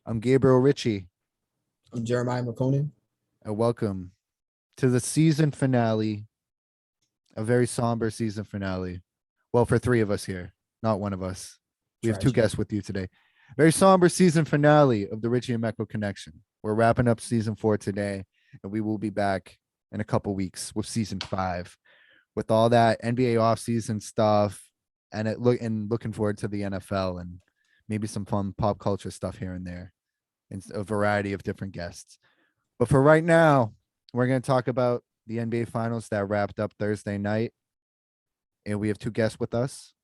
I'm Gabriel Ritchie, I'm Jeremiah McConan. and welcome to the season finale, a very somber season finale. Well, for three of us here, not one of us. We have two Tragic. guests with you today. Very somber season finale of the Richie and Meko connection. We're wrapping up season 4 today, and we will be back in a couple weeks with season 5, with all that NBA offseason stuff, and looking forward to the NFL and maybe some fun pop culture stuff here and there, and a variety of different guests. But for right now, we're going to talk about the NBA Finals that wrapped up Thursday night. And we have two guests with us,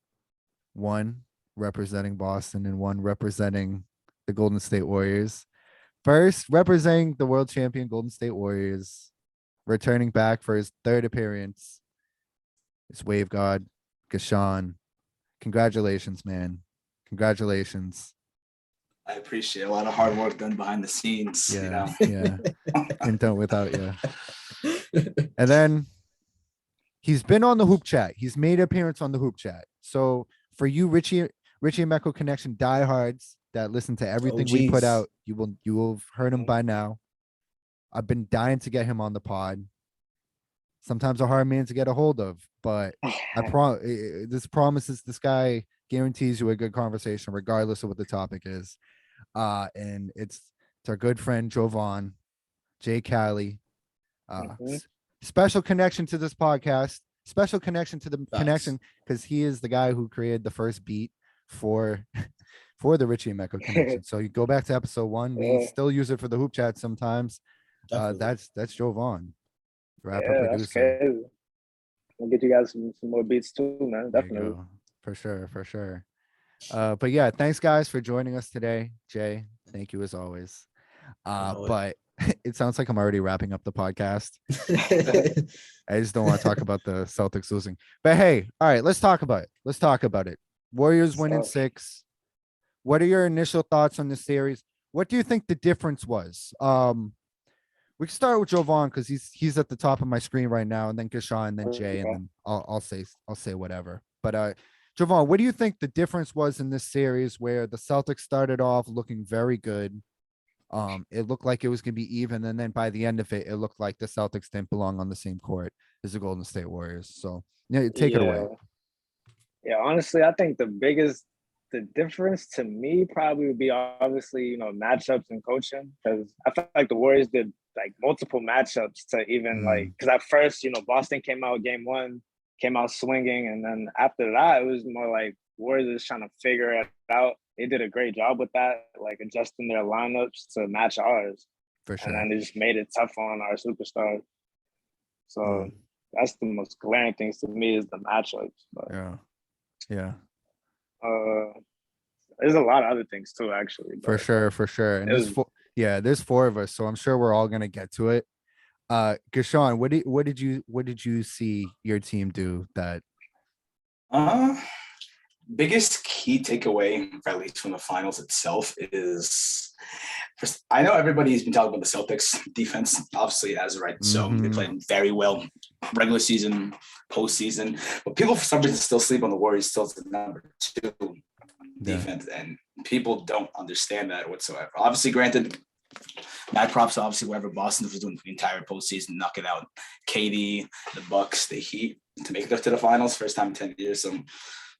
one representing Boston and one representing the Golden State Warriors. First, representing the world champion Golden State Warriors, returning back for his third appearance, is Wave God, Gashawn. Congratulations, man. Congratulations. I appreciate a lot of hard work done behind the scenes. Yeah, yeah. And done without you. And then he's been on the Hoop Chat. He's made an appearance on the Hoop Chat. So for you, Richie and Meko Connection diehards that listen to everything we put out, you will have heard him by now. I've been dying to get him on the pod. Sometimes a hard man to get a hold of, but this promises, this guy guarantees you a good conversation regardless of what the topic is. And it's our good friend Jovan, Jay Cali. Special connection to this podcast. Special connection to the connection because he is the guy who created the first beat for the Richie and Meko connection. So you go back to episode 1. We still use it for the Hoop Chat sometimes. That's Jovan, rapper producer. We'll get you guys some more beats too, man. Definitely. For sure. But yeah, thanks guys for joining us today. Jay, thank you as always. But it sounds like I'm already wrapping up the podcast. I just don't want to talk about the Celtics losing. But hey, all right, let's talk about it. Warriors winning 6. What are your initial thoughts on the series? What do you think the difference was? We can start with Jovan because he's at the top of my screen right now, and then Gashawn, and then Jay, and then I'll say whatever. But Jovan, what do you think the difference was in this series where the Celtics started off looking very good? It looked like it was going to be even, and then by the end of it, it looked like the Celtics didn't belong on the same court as the Golden State Warriors. So, take it away. Yeah, honestly, I think the difference to me probably would be obviously, matchups and coaching, because I felt like the Warriors did like multiple matchups to even because at first, Boston came out game 1, came out swinging, and then after that, it was more like Warriors just trying to figure it out. They did a great job with that, like adjusting their lineups to match ours. For sure. And then they just made it tough on our superstars. So that's the most glaring things to me is the matchups. But, yeah. There's a lot of other things too, actually. For sure. And there's 4 of us, so I'm sure we're all gonna get to it. Gashawn, what did you see your team do that? Biggest key takeaway, at least from the finals itself, is I know everybody's been talking about the Celtics defense, obviously, as right. So they played very well regular season, postseason. But people, for some reason, still sleep on the Warriors still the number 2 defense, and people don't understand that whatsoever. Obviously, granted, mad props, obviously, wherever Boston was doing the entire postseason, knocking out KD, the Bucks, the Heat to make it to the finals, first time in 10 years. So I'm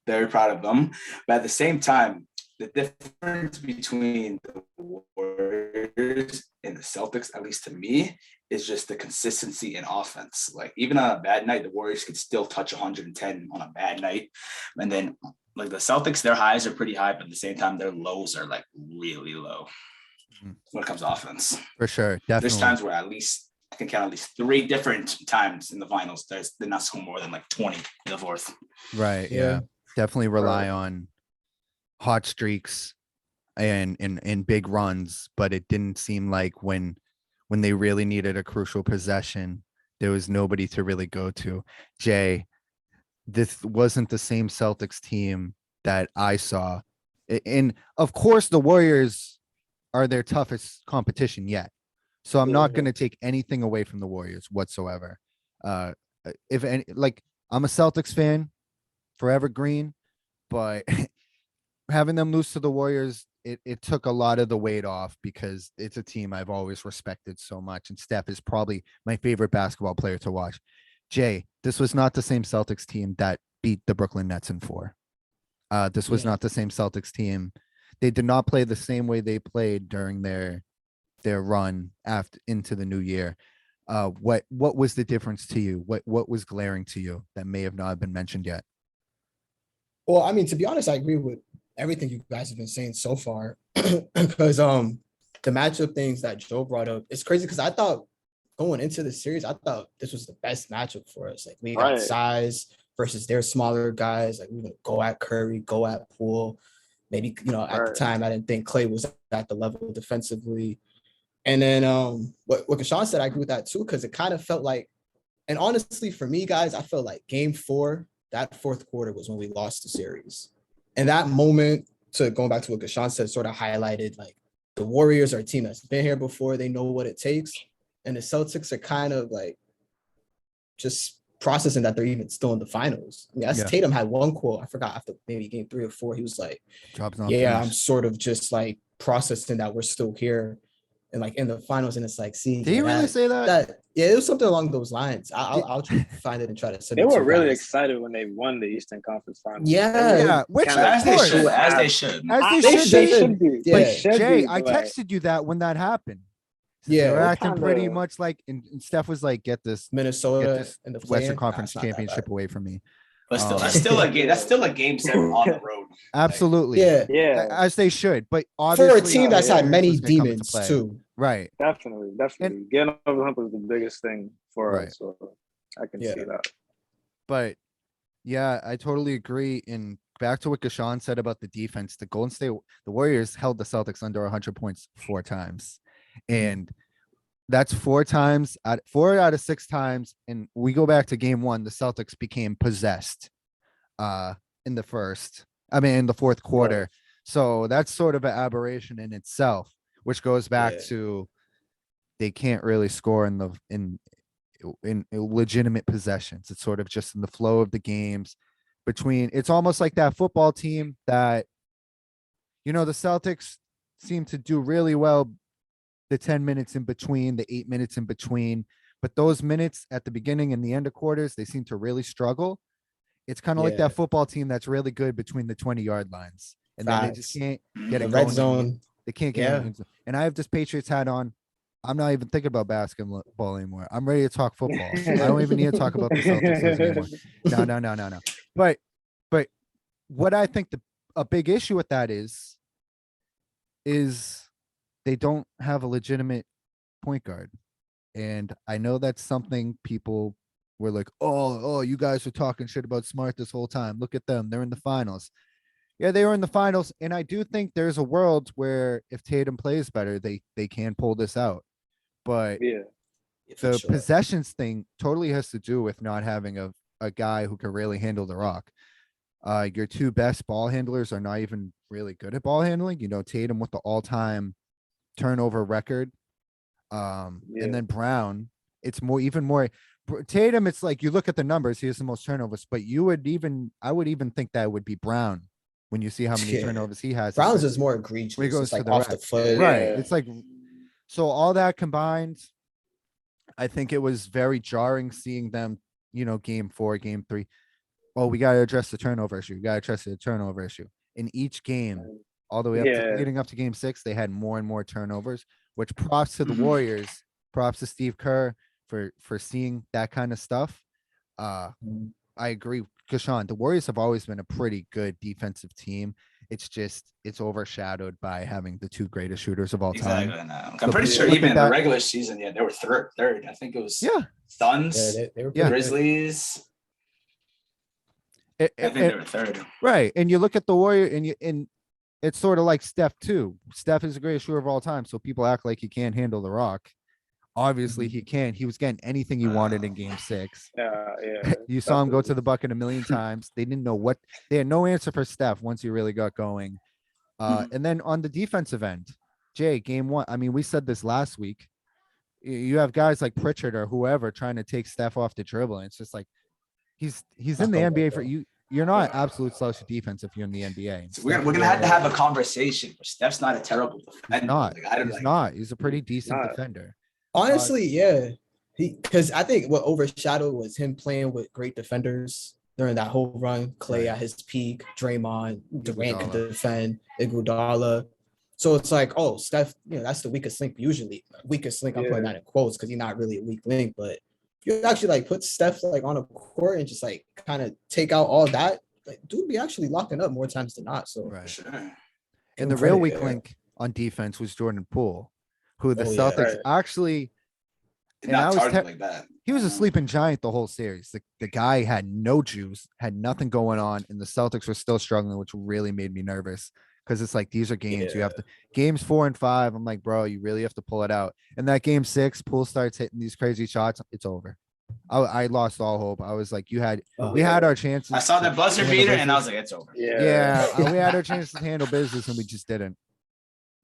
very proud of them. But at the same time, the difference between the Warriors and the Celtics, at least to me, is just the consistency in offense. Like, even on a bad night, the Warriors could still touch 110 on a bad night. And then, like, the Celtics, their highs are pretty high, but at the same time, their lows are, like, really low when it comes to offense. For sure, definitely. There's times where I can count at least 3 different times in the finals. They're not scoring more than, like, 20 in the fourth. Right, yeah. Definitely rely on hot streaks and big runs, but it didn't seem like when they really needed a crucial possession, there was nobody to really go to. Jay, this wasn't the same Celtics team that I saw. And of course, the Warriors are their toughest competition yet. So I'm not going to take anything away from the Warriors whatsoever. If any, like, I'm a Celtics fan, forever green, but having them lose to the Warriors, it took a lot of the weight off because it's a team I've always respected so much. And Steph is probably my favorite basketball player to watch. Jay, this was not the same Celtics team that beat the Brooklyn Nets in 4. This was not the same Celtics team. They did not play the same way they played during their run after into the new year. What was the difference to you? What was glaring to you that may have not been mentioned yet? Well, I mean, to be honest, I agree with everything you guys have been saying so far. Because the matchup things that Joe brought up, it's crazy because I thought going into the series, I thought this was the best matchup for us. Like we got Right. size versus their smaller guys. Like we would go at Curry, go at Poole. Maybe, at the Right. time I didn't think Clay was at the level defensively. And then what Kashawn said, I agree with that too, because it kind of felt like, and honestly, for me, guys, I felt like game 4, that fourth quarter was when we lost the series. And that moment, to going back to what Kashawn said, sort of highlighted like the Warriors are a team that's been here before. They know what it takes. And the Celtics are kind of like just processing that they're even still in the finals. I mean, Yeah. Tatum had one quote, I forgot, after maybe game 3 or 4, he was like, Job's not yeah, I'm finished. sort of just like processing that we're still here and like in the finals. And it's like, see, Did he really say that? yeah, it was something along those lines. I'll try to find it and try to send They it to were you really guys. excited when they won the Eastern Conference Finals. Yeah. Yeah, which Kinda of As they course, should. As they should. as They they should should. be. be. Yeah. They But should Jay, be, I but texted you that when that happened. Yeah. They were It acting pretty kinda- much like, and Steph was like, get this Minnesota in the Western play-in. Conference Nah, it's not that championship bad. away from me. But still, Um, that's still a game. That's still a game 7 on the road. Absolutely. Yeah. Yeah, As they should. But For obviously, a team that's had experience many was gonna come into demons play. too. Right. definitely. Getting over the hump was the biggest thing for Right. us. So I can Yeah. see that. But yeah, I totally agree. And back to what Gashawn said about the defense, the Warriors held the Celtics under 100 points 4 times. And that's 4 times, 4 out of 6 times. And we go back to game 1, the Celtics became possessed in the fourth quarter. Right. So that's sort of an aberration in itself, which goes back Yeah. to they can't really score in legitimate possessions. It's sort of just in the flow of the games it's almost like that football team that, the Celtics seem to do really well. The 10 minutes in between, the 8 minutes in between, but those minutes at the beginning and the end of quarters, they seem to really struggle. It's kind of like Yeah. that football team that's really good between the 20-yard lines. And then they just Facts. can't get The it red going. zone. They can't get Yeah. it. And I have this Patriots hat on. I'm not even thinking about basketball anymore. I'm ready to talk football. I don't even need to talk about the Celtics losing anymore. No. But what I think a big issue with that is they don't have a legitimate point guard. And I know that's something people were like, oh, you guys were talking shit about Smart this whole time. Look at them. They're in the finals. Yeah, they were in the finals. And I do think there's a world where if Tatum plays better, they can pull this out. But Yeah. For the sure. possessions thing totally has to do with not having a guy who can really handle the rock. Your 2 best ball handlers are not even really good at ball handling. Tatum with the all-time turnover record. And then Brown, it's even more Tatum. It's like you look at the numbers, he has the most turnovers, but I would even think that would be Brown when you see how many Yeah. turnovers he has. Brown's is more egregious. When he goes It's like to the off the rack. foot. Right. Yeah. It's like, so all that combined, I think it was very jarring seeing them, game 4, game 3. Oh, we got to address the turnover issue. We got to address the turnover issue. In each game, all the way up to leading up to game 6, they had more and more turnovers, which props to the Warriors, props to Steve Kerr for seeing that kind of stuff. I agree. Kashawn, the Warriors have always been a pretty good defensive team. It's just, it's overshadowed by having the 2 greatest shooters of all time. Exactly. No. I'm pretty sure even in the regular season, they were third. I think it was Suns, They were Grizzlies. I think they were third. Right. And you look at the Warrior and it's sort of like Steph too. Steph is the greatest shooter of all time. So people act like he can't handle the rock. Obviously he can. He was getting anything he wanted in game 6. Yeah. You saw him go to the bucket a million times. They didn't know they had no answer for Steph once he really got going. And then on the defensive end, Jay, game 1. I mean, we said this last week. You have guys like Pritchard or whoever trying to take Steph off the dribble. And it's just like, he's in the NBA for you. you're not absolute slouch of defense if you're in the NBA. So we're gonna have to have a conversation. Steph's not a terrible defender. He's not. Like, I don't He's like. not. He's a pretty decent not. defender. Honestly, yeah. Because I think what overshadowed was him playing with great defenders during that whole run. Clay Right. at his peak, Draymond, Durant could Iguodala. defend, Iguodala. So it's like, oh, Steph, that's the weakest link usually. Weakest link, I'm putting that in quotes because he's not really a weak link. But if you actually like put Steph like on a court and just like kind of take out all that, like dude be actually locking up more times than not. So Right. Sure. And the real weak link on defense was Jordan Poole, who the Oh, yeah. Celtics Right. actually. Did And I not was target te- like that. He was a sleeping giant the whole series. The guy had no juice, had nothing going on, and the Celtics were still struggling, which really made me nervous because it's like these are games you have to games 4 and 5. I'm like, bro, you really have to pull it out. And that game 6, Poole starts hitting these crazy shots. It's over. I lost all hope. I was like, we had our chances. I saw to that buzzer handle beater and I was business. like, it's over. Yeah, we had our chances to handle business and we just didn't.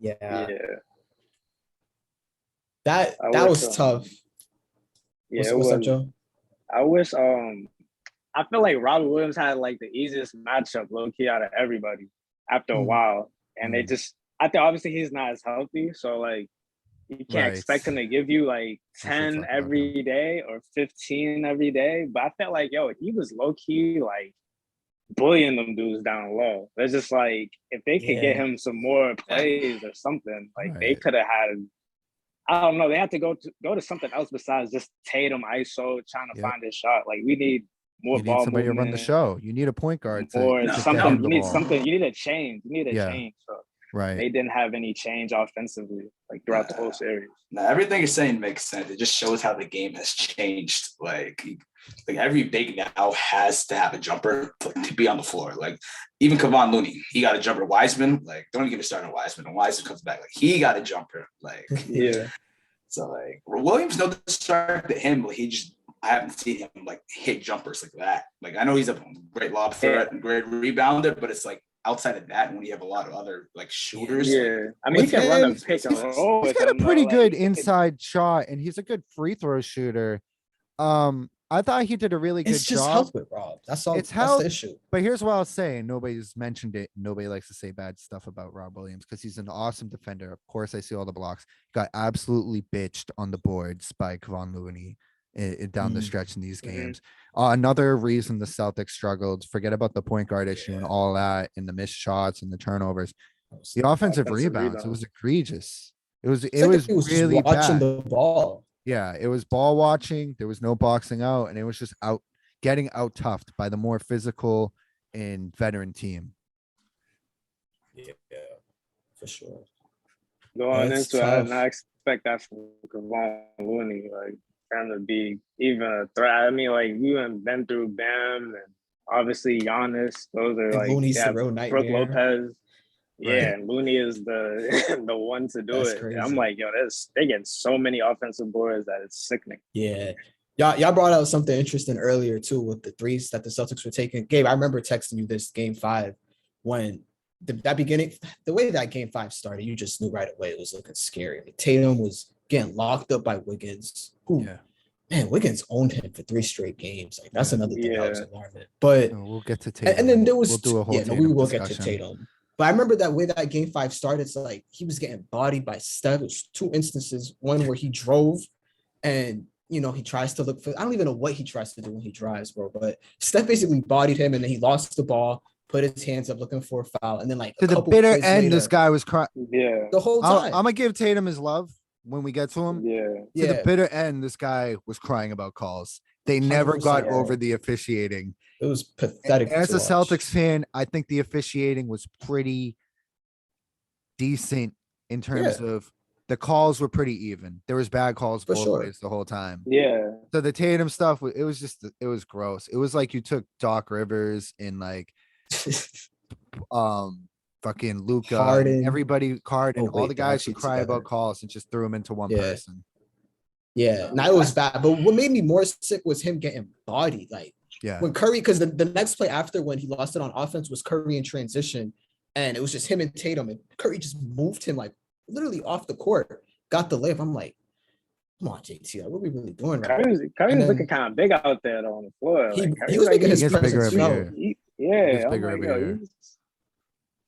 yeah, Yeah. that I wish, was tough. Yeah. What's up, Joe? I wish I feel like Robert Williams had like the easiest matchup low key out of everybody after a while. And they just I think obviously he's not as healthy. So like you can't Right. expect him to give you like That's what's 10 up, every day or 15 every day. But I felt like he was low key like bullying them dudes down low. It's just like if they could get him some more plays or something, like they Right. could have had I don't know. They have to go to something else besides just Tatum ISO trying to Yep. find his shot. Like we need more You need ball somebody to run the movement, show. You need a point guard or to get something. him You the need ball. something. You need a change. You need a Yeah. change. So Right. they didn't have any change offensively like throughout the whole series. Now everything you're saying makes sense. It just shows how the game has changed. Like every big now has to have a jumper to be on the floor. Like even Kevon Looney, he got a jumper. Wiseman, like don't even get me started on Wiseman. And Wiseman comes back, like he got a jumper. Like Yeah. So like Williams, no disrespect to him, but I haven't seen him like hit jumpers like that. Like I know he's a great lob threat and great rebounder, but it's like outside of that, when you have a lot of other like shooters. Yeah. I mean, he can run a pick and roll. He's got a pretty good inside shot, and he's a good free throw shooter. I thought he did a really good It's just job. health with Rob. That's all. It's That's health, the issue. But here's what I'll say. Nobody's mentioned it. Nobody likes to say bad stuff about Rob Williams because he's an awesome defender. Of course, I see all the blocks. Got absolutely bitched on the boards by Kevon Looney down the stretch in these games. Another reason the Celtics struggled, forget about the point guard issue and all that, and the missed shots and the turnovers. The offensive rebounds, it was egregious. It was really watching bad. the ball. Yeah, it was ball watching. There was no boxing out, and it was just getting out toughed by the more physical and veteran team. Yeah, for sure. Going That's into it, I did tough. not expect that from Kevon Looney. Like trying to be even a threat. I mean, like you and been through Bam and obviously Giannis. Those are And like Looney's the real nightmare. Brooke Lopez. Yeah, Right. and Looney is the the one to do That's it. crazy. I'm like, they getting so many offensive boards that it's sickening. Yeah. Y'all brought out something interesting earlier too with the threes that the Celtics were taking. Gabe, I remember texting you this game 5 when the way that game 5 started, you just knew right away it was looking scary. I mean, Tatum was getting locked up by Wiggins. Man, Wiggins owned him for 3 straight games. Like that's another thing that was alarming. But We'll get to Tatum. and then there was we'll do a whole we will get discussion. to Tatum. But I remember that way that game 5 started. It's like he was getting bodied by Steph. It was 2 instances. One where he drove and he tries to look for, I don't even know what he tries to do when he drives, bro. But Steph basically bodied him and then he lost the ball, put his hands up looking for a foul. And then like To the bitter end, this guy was crying. Yeah. The whole time. I'm gonna give Tatum his love when we get to him. Yeah. To the bitter end, this guy was crying about calls. They never got 100%. over the officiating. It was pathetic. As to a watch. Celtics fan, I think the officiating was pretty decent in terms of the calls were pretty even. There was bad calls both ways the whole time. Yeah. So the Tatum stuff, it was gross. It was like you took Doc Rivers and like fucking Luca, Harden. everybody, Harden, all the guys who actually cry together. about calls and just threw them into one person. Yeah, now it was bad. But what made me more sick was him getting bodied. Like when Curry, because the next play after when he lost it on offense was Curry in transition, and it was just him and Tatum, and Curry just moved him like literally off the court, got the layup. I'm like, come on, JT, like, what are we really doing right now? Curry's looking kind of big out there though, on the floor. He Like, was making his gets bigger presence every felt. year. Yeah, I'm bigger like, every yo, year.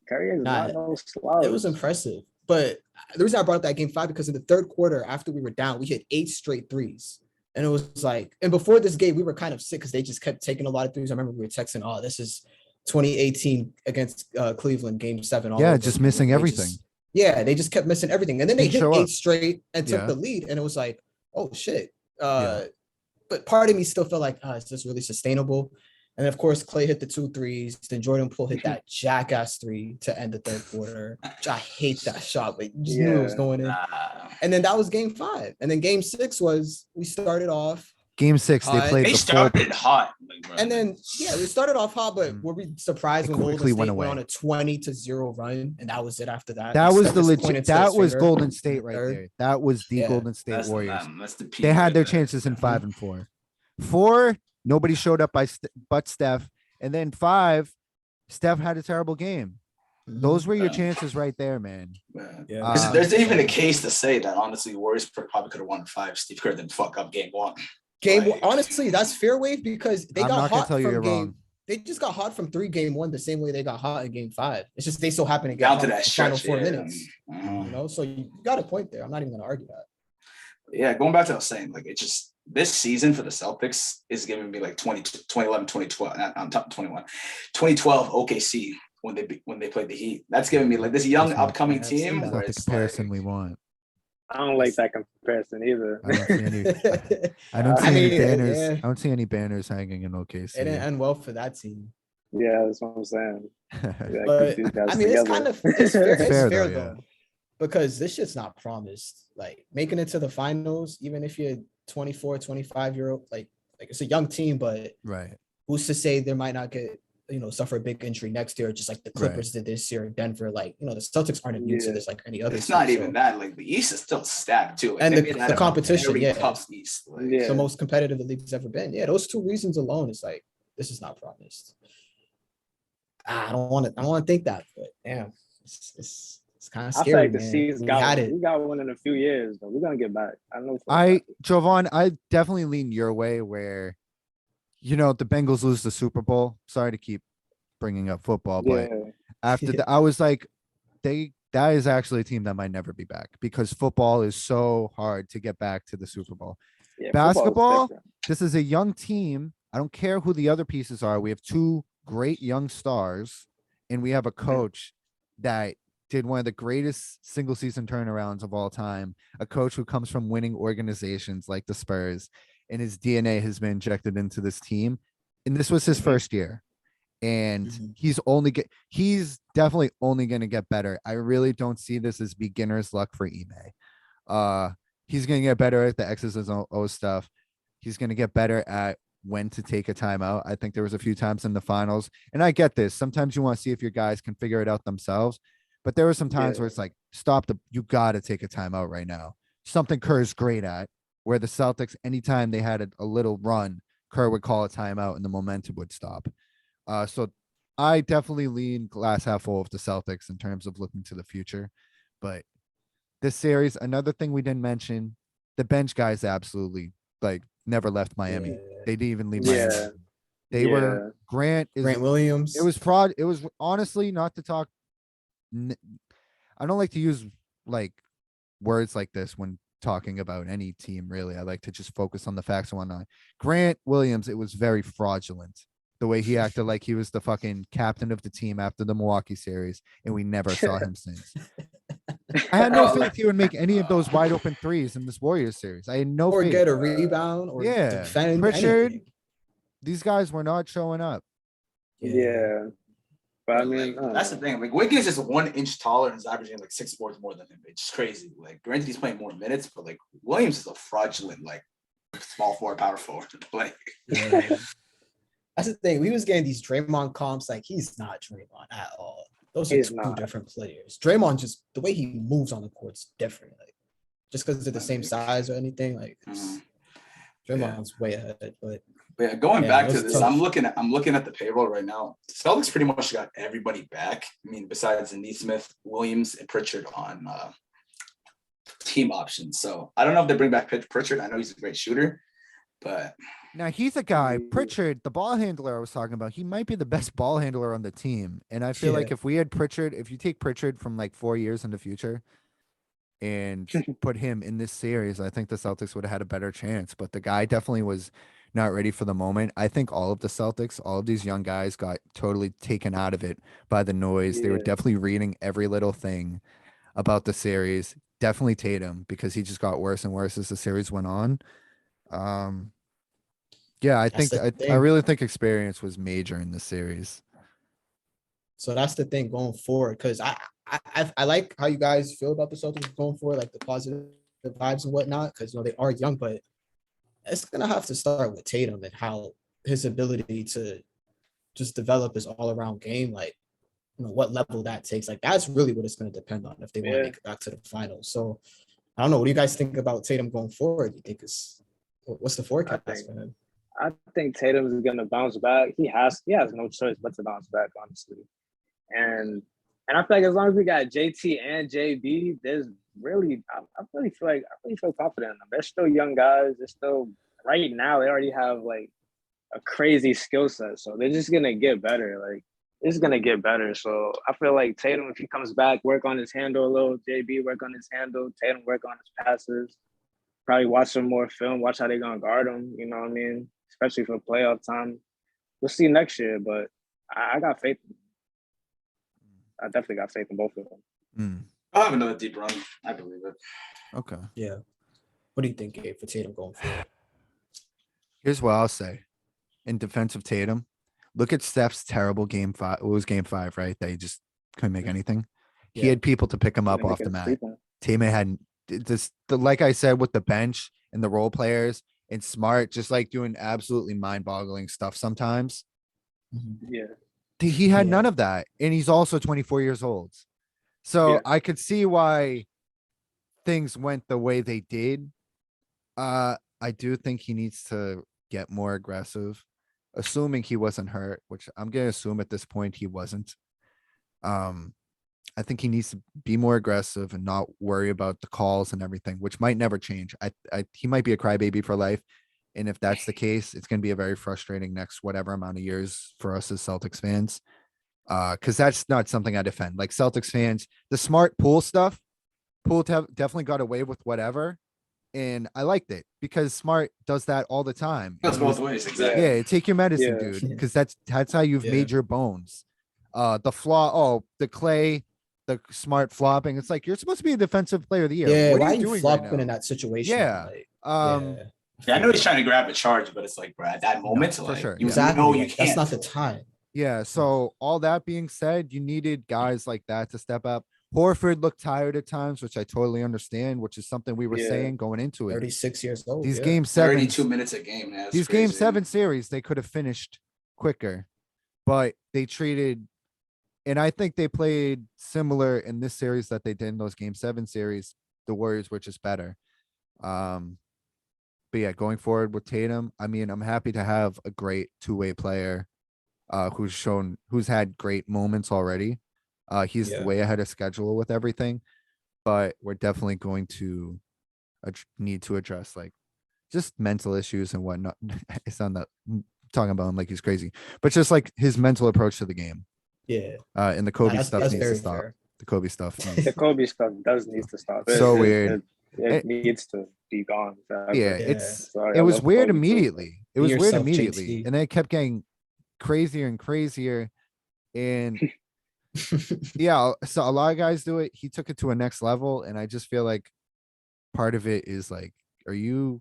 Curry is Nah, not no slouch. it was impressive. But the reason I brought up that game 5 because in the third quarter, after we were down, we hit 8 straight threes. And it was like, and before this game, we were kind of sick because they just kept taking a lot of threes. I remember we were texting, oh, this is 2018 against Cleveland, game 7. All Yeah, over just again. missing They everything. they just kept missing everything. And then they Didn't hit show 8 up. straight and took Yeah. the lead. And it was like, oh shit. Yeah. But part of me still felt like, is this really sustainable? And of course, Clay hit the 2 threes. Then Jordan Poole hit that jackass 3 to end the third quarter. I hate that shot, but you just knew it was going in. And then that was game 5. And then game 6 was we started off. Game 6, they played They the started hot. And then, we started off hot, but were we surprised It when Golden quickly State went went away. on a 20-0 run? And that was it after that. That Like, was Steph the just legit. pointed to That his was finger Golden in the State right third. there. That was the Yeah. Golden State That's Warriors. that's the peak They had right their there. chances in 5 and 4. 4, nobody showed up but Steph. And then 5, Steph had a terrible game. Those were your chances right there, man. Yeah. Because there's even a case to say that honestly, Warriors probably could have won 5. Steve Kerr didn't fuck up game 1. Honestly, that's fair wave because they I'm got not gonna hot tell you from you're game. wrong. They just got hot from 3 game 1 the same way they got hot in game 5. It's just they so happen to get Down hot to in that the final stretch, 4 yeah. minutes. You know, so you got a point there. I'm not even gonna argue that. Yeah, going back to what I was saying, like it's just this season for the Celtics is giving me like 2011, 2012. I'm top 21, 2012 OKC when they played the Heat. That's giving me like this young That's not- upcoming I've seen team. that. That's Where not the it's comparison like, we want. I don't like that comparison either. I don't see any. I don't see I any mean, banners. yeah. I don't see any banners hanging in It didn't OKC. end well for that team. Yeah, that's what I'm saying. Yeah, But keep these guys I mean, it's together. kind of it's fair, Fair fair though, though, because this shit's not promised. Like making it to the finals, even if you're 24, 25-year-old, like it's a young team, but Right. who's to say they might not get suffer a big injury next year, just like the Clippers did this year in Denver. Like the Celtics aren't immune to this like any other. it's not team, even so. that. Like the East is still stacked too. Like, And they the made that a competition, very yeah. tough East. Like, Yeah. The most competitive the league's ever been. Yeah, those 2 reasons alone is like this is not promised. I don't want to think that, but damn, it's kind of I feel scary. like the Man. C's We got had one. it. We got one in a few years, but we're gonna get back. I know. for a fact. Jovan, I definitely lean your way where, the Bengals lose the Super Bowl. Sorry to keep bringing up football, but Yeah. after that, I was like, that is actually a team that might never be back because football is so hard to get back to the Super Bowl. Yeah, Basketball, football's different. this is a young team. I don't care who the other pieces are. We have 2 great young stars, and we have a coach that did one of the greatest single season turnarounds of all time. A coach who comes from winning organizations like the Spurs, and his DNA has been injected into this team. And this was his first year. And he's definitely only going to get better. I really don't see this as beginner's luck for Ime. He's going to get better at the X's and O's stuff. He's going to get better at when to take a timeout. I think there was a few times in the finals, and I get this. Sometimes you want to see if your guys can figure it out themselves, but there were some times where it's like, you got to take a timeout right now. Something Kerr is great at, where the Celtics, anytime they had a little run, Kerr would call a timeout and the momentum would stop. So I definitely lean glass half full of the Celtics in terms of looking to the future. But this series, another thing we didn't mention, the bench guys absolutely never left Miami. Yeah. They didn't even leave Yeah. Miami. They were Grant Williams. It was fraud. It was honestly not to talk. I don't like to use words like this when talking about any team, really. I like to just focus on the facts and whatnot. Grant Williams, it was very fraudulent the way he acted like he was the fucking captain of the team after the Milwaukee series, and we never saw him since. I had no faith he would make any of those wide open threes in this Warriors series. I had no or faith. get a rebound or defend Pritchard, anything. these guys were not showing up. Yeah. But I mean, that's the thing. Like Wiggins is 1 inch taller and is averaging like 6 boards more than him. It's crazy. Like granted, he's playing more minutes, but like Williams is a fraudulent small forward, power forward. Like That's the thing. We was getting these Draymond comps. Like he's not Draymond at all. Those are He's 2 not. different players. Draymond just the way he moves on the court's different. Like just because they're the same size or anything. Like Draymond's way ahead. But yeah, going back to that's this, tough. I'm looking at the payroll right now. The Celtics pretty much got everybody back. I mean, besides Neesmith, Williams, and Pritchard on team options. So I don't know if they bring back Pritchard. I know he's a great shooter, but Now he's a guy, Yeah. Pritchard, the ball handler I was talking about. He might be the best ball handler on the team. And I feel like Yeah. if we had Pritchard, if you take Pritchard from like 4 years in the future and put him in this series, I think the Celtics would have had a better chance. But the guy definitely was not ready for the moment. I think all of the Celtics, all of these young guys got totally taken out of it by the noise. They were Yeah. definitely reading every little thing about the series. Definitely Tatum, because he just got worse and worse as the series went on. Yeah, I That's think the I thing. really think experience was major in this series. So that's the thing going forward. Because I like how you guys feel about the Celtics going forward, like the positive vibes and whatnot. Because they are young, but it's gonna have to start with Tatum and how his ability to just develop his all around game, like what level that takes. Like that's really what it's gonna depend on if they want to Yeah. make it back to the finals. So I don't know. What do you guys think about Tatum going forward? You think what's the forecast think- for him? I think Tatum is gonna bounce back. He has no choice but to bounce back, honestly. And I feel like as long as we got JT and JB, there's really I really feel confident in them. They're still young guys. They're still right now. They already have like a crazy skill set, so they're just gonna get better. Like it's gonna get better. So I feel like Tatum, if he comes back, work on his handle a little. JB work on his handle. Tatum work on his passes. Probably watch some more film. Watch how they're gonna guard him. You know what I mean? Especially for playoff time. We'll see next year, but I got faith. I definitely got faith in both of them. Mm, I'll have another deep run. I believe it. okay. Yeah. What do you think, Gabe, for Tatum going forward? Here's what I'll say. In defense of Tatum, look at Steph's terrible game 5. It was game 5, right? That he just couldn't make anything. He Yeah. had people to pick him up off the Niggas mat. sleeping. Tatum had this, like I said, with the bench and the role players and Smart, just like doing absolutely mind-boggling stuff sometimes. Yeah. He had Yeah. none of that, and he's also 24 years old. So Yeah. I could see why things went the way they did. I do think he needs to get more aggressive, assuming he wasn't hurt, which I'm gonna assume at this point he wasn't. I think he needs to be more aggressive and not worry about the calls and everything, which might never change. He might be a crybaby for life. And if that's the case, it's going to be a very frustrating next whatever amount of years for us as Celtics fans. Because that's not something I defend. Like Celtics fans, the Smart Pool stuff, definitely got away with whatever. And I liked it because Smart does that all the time. That's And he was- both ways, exactly. yeah, take your medicine, Yeah. dude, because that's how you've Yeah. made your bones. The Clay, the Smart flopping. It's like you're supposed to be a defensive player of the year. Yeah, What why are you doing flopping right in now? that situation? Yeah. Like, Yeah, I know he's trying to grab a charge, but it's like, bro, at that moment, for like, sure, you yeah. exactly. know you like, can't. that's not the time. Yeah. So all that being said, you needed guys like that to step up. Horford looked tired at times, which I totally understand, which is something we were Yeah. saying going into it. 36 years old. These yeah. game 32 sevens, minutes a game. Man, that's these game crazy. 7 series, they could have finished quicker, but they treated, and I think they played similar in this series that they did in those game 7 series. The Warriors were just better. But yeah, going forward with Tatum, I mean, I'm happy to have a great two-way player who's had great moments already. He's Yeah. way ahead of schedule with everything, but we're definitely going to need to address like just mental issues and whatnot. It's not that talking about him like he's crazy, but just like his mental approach to the game. Yeah. And the Kobe stuff that's needs to very stop. fair. The Kobe stuff. The Kobe stuff does need to stop. So weird. It needs to be gone. Yeah, Yeah. Sorry, it I was love weird Kobe too, but- immediately. It Be was weird yourself, immediately, JT. and then it kept getting crazier and crazier. And yeah, so a lot of guys do it. He took it to a next level, and I just feel like part of it is like, are you,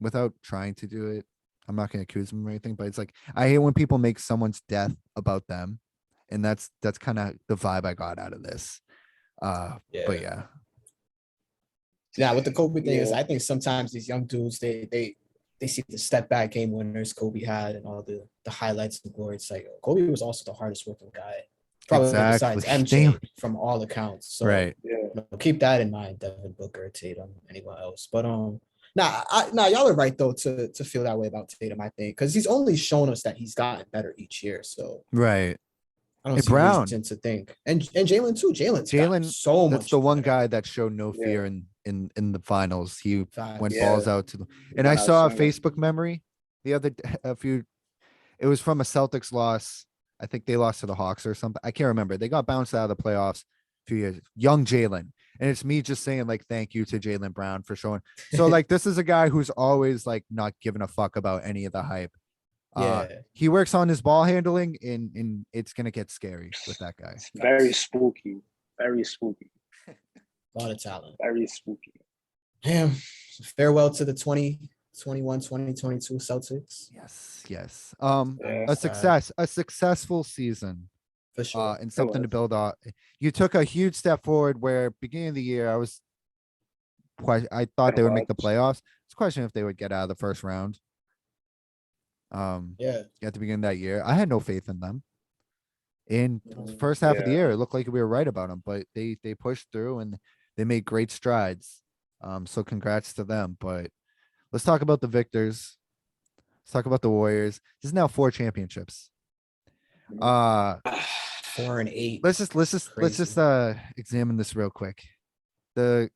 without trying to do it, I'm not going to accuse him or anything, but it's like I hate when people make someone's death about them, and that's kind of the vibe I got out of this. But yeah, Yeah, what the Kobe thing is, Yeah. I think sometimes these young dudes they see the step back game winners Kobe had and all the highlights and glory. It's like Kobe was also the hardest working guy, probably besides Exactly. MJ from all accounts. So right. Yeah. keep that in mind, Devin Booker, Tatum, anyone else. But nah, y'all are right though to feel that way about Tatum. I think because he's only shown us that he's gotten better each year. So Right. I don't Hey, see Brown. reason to think. And Jalen too. Jalen Jalen, so much. that's the one better. guy that showed no Yeah. fear in the finals. He Facts. went Yeah. balls out to the, and Yeah, I saw a swinging. Facebook memory the other a few. It was from a Celtics loss. I think they lost to the Hawks or something. I can't remember. They got bounced out of the playoffs a few years. Young Jalen. And it's me just saying like thank you to Jalen Brown for showing. So like this is a guy who's always like not giving a fuck about any of the hype. Yeah. He works on his ball handling and it's gonna get scary with that guy. It's very spooky. Very spooky. A lot of talent. Very spooky. Damn. Farewell to the 2021, 2022 Celtics. Yes. Yeah. A successful season. For sure. And something to was. build on. You took a huge step forward where beginning of the year I thought they would make the playoffs. It's a question if they would get out of the first round. Yeah. At the beginning of that year, I had no faith in them. In the first half of the Yeah. year, it looked like we were right about them, but they pushed through and they made great strides. So congrats to them. But let's talk about the victors. Let's talk about the Warriors. This is now 4 championships. 4 and 8. Let's just Crazy. examine this real quick. I'm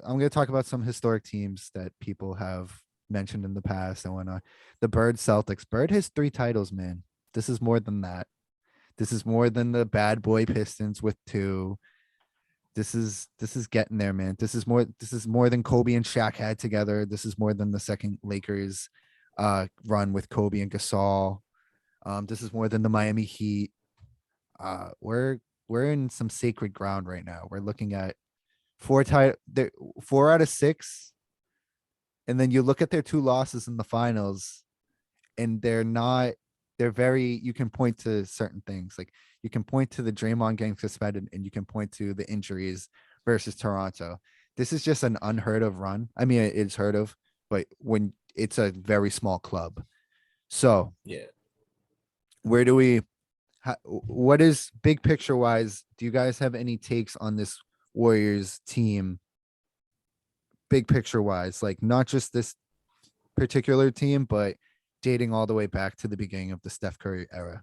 going to talk about some historic teams that people have mentioned in the past and whatnot. The Bird Celtics. Bird has 3 titles, man. This is more than that. This is more than the bad boy Pistons with 2. This is getting there, man. This is more than Kobe and Shaq had together. This is more than the second Lakers run with Kobe and Gasol. This is more than the Miami Heat. We're in some sacred ground right now. We're looking at 4 out of 6. And then you look at their 2 losses in the finals and you can point to certain things. Like you can point to the Draymond getting suspended and you can point to the injuries versus Toronto. This is just an unheard of run. I mean, it's heard of, but when it's a very small club. So Yeah. what is big picture wise? Do you guys have any takes on this Warriors team? Big picture wise, like not just this particular team, but dating all the way back to the beginning of the Steph Curry era.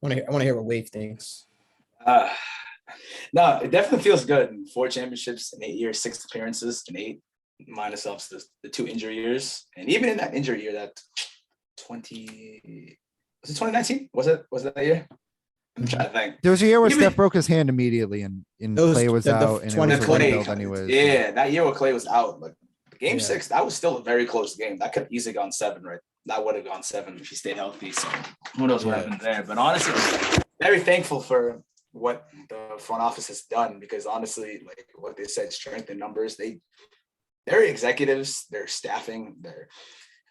I want to hear what Wave thinks. No, it definitely feels good. 4 championships in 8 years, 6 appearances in 8, minus off the 2 injury years. And even in that injury year, that 2019? Was it that year? I'm trying to think. There was a year where Steph broke his hand immediately and Clay was out and it was a Clay, rebuild anyways. yeah, that year where Clay was out, like game Yeah. 6, that was still a very close game. That could have easily gone 7, right? That would have gone 7 if he stayed healthy. So who knows what happened there? But honestly, very thankful for what the front office has done because honestly, like what they said, strength in numbers. Their executives, their staffing, their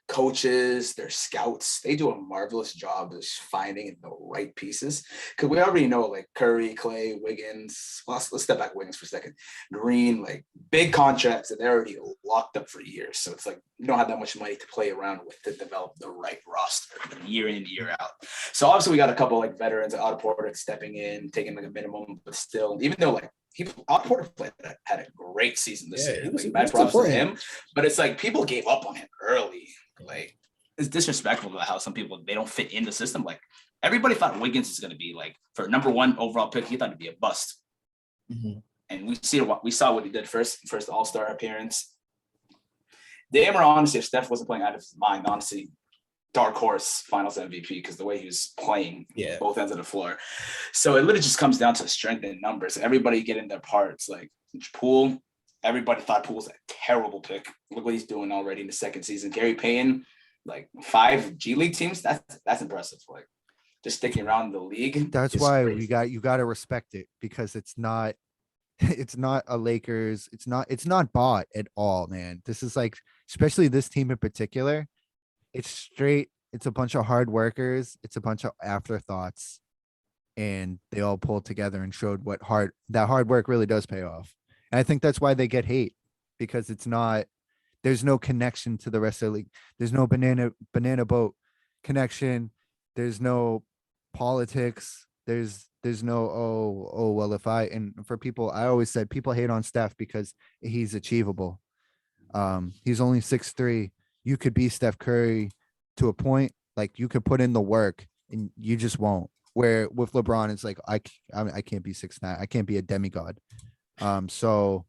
coaches, their scouts, they do a marvelous job of finding the right pieces. Because we already know like Curry, Clay, Wiggins. Well, let's step back Wiggins for a second. Green, like big contracts that they're already locked up for years. So it's like you don't have that much money to play around with to develop the right roster year in, year out. So obviously we got a couple like veterans, Otto Porter stepping in, taking like a minimum, but still, even though like Otto Porter had a great season this year. Like, bad props to him, but it's like people gave up on him early. Like it's disrespectful about how some people they don't fit in the system. Like everybody thought Wiggins is going to be like for number 1 overall pick. He thought it'd be a bust, and we saw what he did first All-Star appearance. Damn, honestly, if Steph wasn't playing out of his mind, honestly, dark horse Finals MVP because the way he was playing both ends of the floor. So it literally just comes down to strength in numbers and everybody getting their parts. Like Poole. Everybody thought Poole was a terrible pick. Look what he's doing already in the second season. Gary Payton, like 5 G League teams. That's impressive. Like just sticking around in the league. That's why you got to respect it because it's not a Lakers. It's not bought at all, man. This is like, especially this team in particular. It's straight. It's a bunch of hard workers. It's a bunch of afterthoughts, and they all pulled together and showed that hard work really does pay off. And I think that's why they get hate because there's no connection to the rest of the league. There's no banana boat connection. There's no politics. There's no, well, and for people, I always said people hate on Steph because he's achievable. He's only 6'3". You could be Steph Curry to a point, like you could put in the work and you just won't. Where with LeBron, it's like, I can't be 6'9". I can't be a demigod. So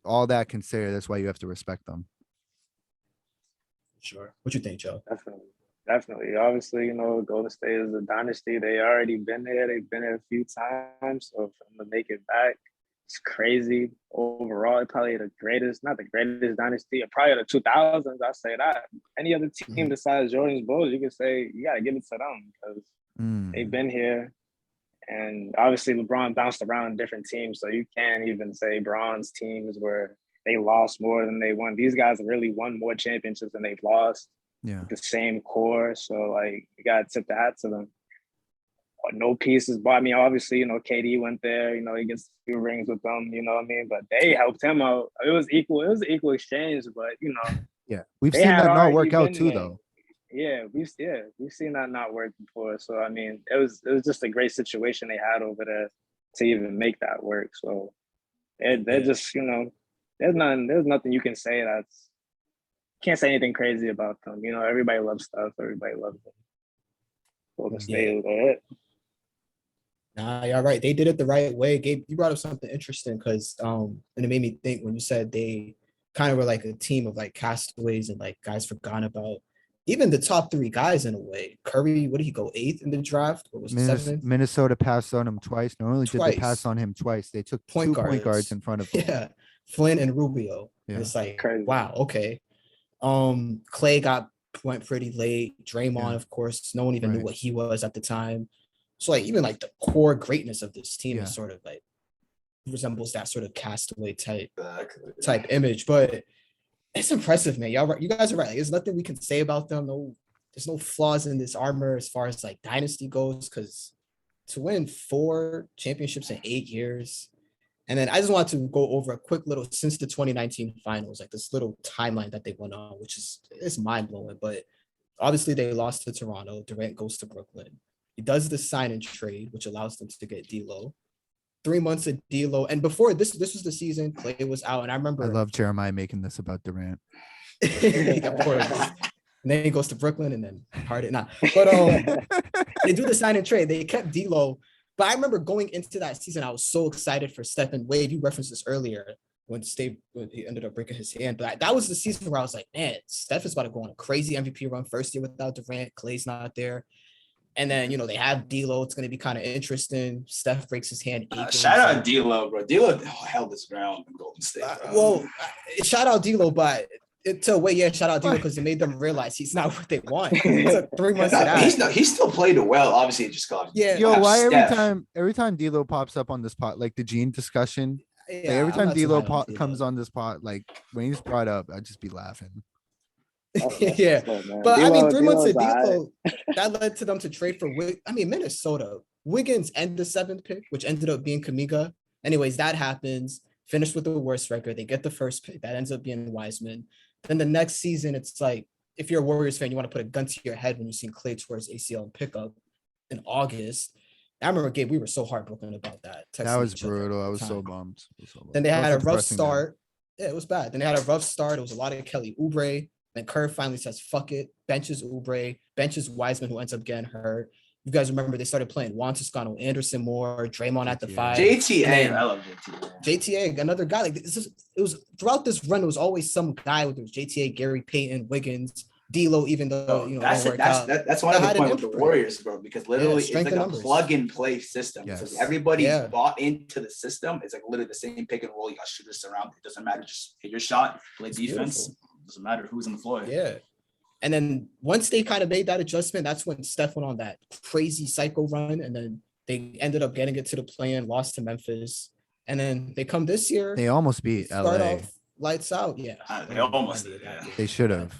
all that considered, that's why you have to respect them. Sure. What you think, Joe? Definitely. Definitely. Obviously, Golden State is a dynasty. They already been there. They've been there a few times. So for them to make it back, it's crazy. Overall, probably the greatest, not the greatest dynasty, probably the 2000s. I say that. Any other team besides Jordan's Bulls, you could say you got to give it to them because they've been here. And obviously, LeBron bounced around different teams. So you can't even say Bron's teams where they lost more than they won. These guys have really won more championships than they've lost. Yeah. The same core. So, like, you got to tip the hat to them. No pieces, but I mean, obviously, KD went there, he gets a few rings with them, you know what I mean? But they helped him out. It was an equal exchange, but Yeah. We've they seen had that not already work out been too, there. though. Yeah, we've seen that not work before. So I mean, it was just a great situation they had over there to even make that work. So they're just, there's nothing you can say can't say anything crazy about them. Everybody loves stuff. Everybody loves them. Golden State, Nah, you're right. They did it the right way. Gabe, you brought up something interesting because and it made me think when you said they kind of were like a team of like castaways and like guys forgotten about. Even the top three guys in a way. Curry, what did he go 8th in the draft? Or was it 7th? Minnesota passed on him twice. Not only did they pass on him twice, they took two point guards in front of him. Yeah, Flynn and Rubio. Yeah. And it's like, crazy. wow, okay. Clay went pretty late. Draymond, of course, no one even knew what he was at the time. So like even like the core greatness of this team is sort of like resembles that sort of castaway type image. But it's impressive, man. You guys are right. Like, there's nothing we can say about them. There's no flaws in this armor as far as like dynasty goes. Because to win 4 championships in 8 years, and then I just want to go over a quick little since the 2019 finals, like this little timeline that they went on, which is mind blowing. But obviously they lost to Toronto. Durant goes to Brooklyn. He does the sign and trade, which allows them to get D'Lo. 3 months of D'Lo, and before this was the season. Clay was out, and I remember. I love Jeremiah making this about Durant. Of course. And then he goes to Brooklyn, and then Harden. Nah, but they do the sign and trade. They kept D'Lo, but I remember going into that season, I was so excited for Steph and Wade. You referenced this earlier when he ended up breaking his hand, but that was the season where I was like, man, Steph is about to go on a crazy MVP run. First year without Durant, Clay's not there. And then, they have D'Lo. It's going to be kind of interesting. Steph breaks his hand. Shout out D'Lo, bro. D'Lo held his ground in Golden State. Shout out D'Lo, but shout out D'Lo because it made them realize he's not what they want. It took 3 months to that. He still played well. Obviously, it just got why every time D'Lo pops up on this pot, like the Gene discussion, every time D'Lo comes on this pot, like when he's brought up, I'd just be laughing. Yeah, but I mean, 3 months of D'Lo, that led to them to trade for Minnesota. Wiggins and the 7th pick, which ended up being Kamiga. Anyways, that happens. Finished with the worst record. They get the first pick. That ends up being Wiseman. Then the next season, it's like, if you're a Warriors fan, you want to put a gun to your head when you see Clay towards ACL and pickup in August. I remember, Gabe, we were so heartbroken about that. That was brutal. I was so bummed. Then they had a rough start. Yeah, it was bad. Then they had a rough start. It was a lot of Kelly Oubre. Then Kerr finally says, fuck it. Benches Oubre. Benches Wiseman, who ends up getting hurt. You guys remember they started playing Juan Toscano, Anderson more, Draymond at the 5. JTA. I love JTA. JTA, another guy. Like it was throughout this run, it was always some guy, whether it was JTA, Gary Payton, Wiggins, D'Lo, even though that's one of the point with the Warriors, bro, because literally it's like a plug and play system. Yes. So everybody's bought into the system. It's like literally the same pick and roll. You got shooters around. It doesn't matter. Just hit your shot, play defense. Beautiful. Doesn't matter who's on the floor. Yeah. And then once they kind of made that adjustment, that's when Steph went on that crazy psycho run. And then they ended up getting it to the play-in, lost to Memphis. And then they come this year. They almost beat LA. Lights out. Yeah. They almost did. Yeah. They should have.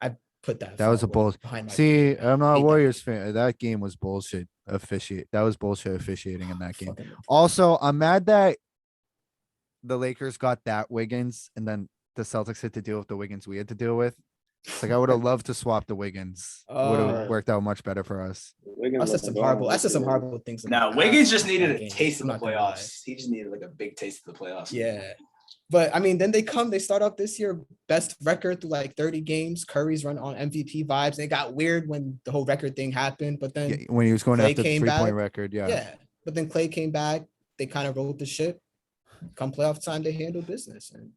I put that. That was a bullshit. See, I'm not a Warriors fan. That game was bullshit. That was bullshit officiating in that game. Also, I'm mad that the Lakers got that Wiggins and then the Celtics had to deal with the Wiggins we had to deal with. It's like I would have loved to swap the Wiggins. It would have worked out much better for us. That's just some horrible things. Now Wiggins just needed a taste of the playoffs. He just needed like a big taste of the playoffs. Yeah. But I mean, then they start off this year, best record through like 30 games. Curry's run on MVP vibes. And it got weird when the whole record thing happened. But then when he was going after the 3-point record, yeah. But then Clay came back. They kind of rolled the ship. Come playoff time, they handle business. And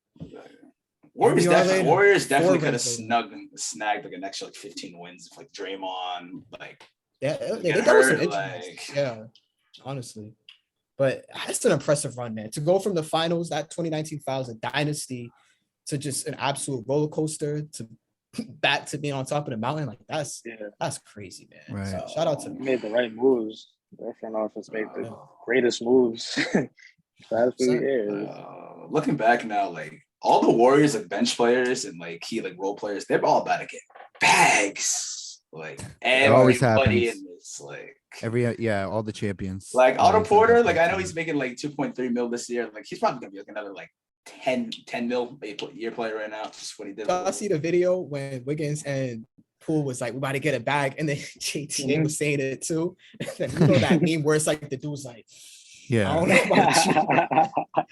Warriors we are definitely, later. Warriors definitely 4 could have wins later. snagged like an extra like 15 wins if like Draymond like Yeah, they get dealt with some hurt, injuries. like Yeah, honestly. But that's an impressive run, man. To go from the finals, that 2019 finals, a dynasty, to just an absolute roller coaster, to back to being on top of the mountain, like Yeah, that's crazy, man. Right. So shout out to he made the right moves. Their front office made the Yeah. greatest moves. Last few 100%. years. looking back now, like all the Warriors like bench players and like key like role players, they're all about to get bags. Like always everybody happens. in this, All the champions. like Otto always end Porter, up like I know too. he's making like 2.3 mil this year. Like he's probably gonna be like another like 10 mil year player right now. Just what he did. I see the video when Wiggins and Poole was like, "We about to get a bag," and then JTA was saying it too. And you know that meme where it's like the dude's like, "I don't know about you,"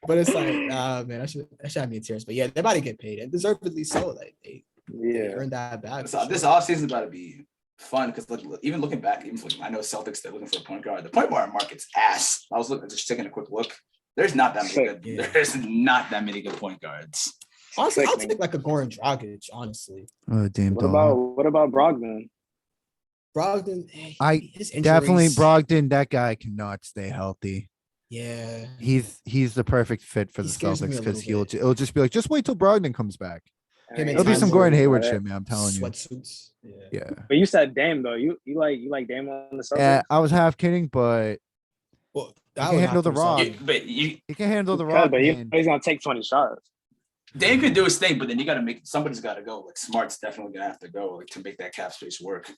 but it's like, man, that should have me in tears. But yeah, they're about to get paid and deservedly so. Like they Yeah. earned that bag. So this offseason is about to be fun because like even looking back, even for, I know Celtics, they're looking for a point guard. The point guard market's ass. I was just taking a quick look. There's not that many good. Yeah. There's not that many good point guards. Honestly, I'll take like a Goran Dragic. Honestly, Oh damn! What about Brogdon? Brogdon. His Definitely injuries- Brogdon. That guy cannot stay healthy. Yeah, He's the perfect fit for He the scares me Celtics a because little bit. it'll just be like, just wait till Brogdon comes back. Him and It'll be Time some Lord, Gordon Hayward right? shit, man. I'm telling you. sweatsuits. Yeah. But you said Dame though. You like Dame on the Celtics? Yeah, I was half kidding, but Well, he can handle the rock. But He can handle the Because, rock, but man. he's gonna take 20 shots. Dame could do his thing, but then you got to make somebody's got to go. Like Smart's definitely gonna have to go like to make that cap space work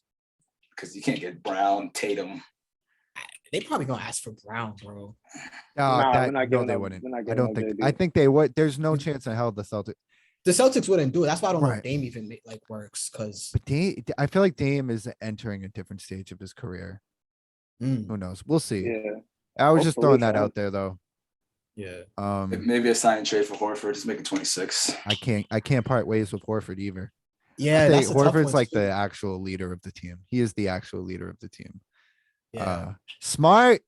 because you can't get Brown, Tatum. They probably gonna ask for Brown, bro. We're not No, giving they up- wouldn't. we're not I giving don't up think. JB. I think they would. There's no chance in hell the Celtics. The Celtics wouldn't do it. That's why I don't know Right. if Dame even like works because But I feel like Dame is entering a different stage of his career. Who knows? We'll see. Yeah. I was just Hopefully throwing for that him. out there though. yeah. Maybe a sign and trade for Horford. He's making 26. I can't part ways with Horford either. Yeah, I think that's a tough Horford's one like to do. the actual leader of the team. He is the actual leader of the team. Yeah. Smart.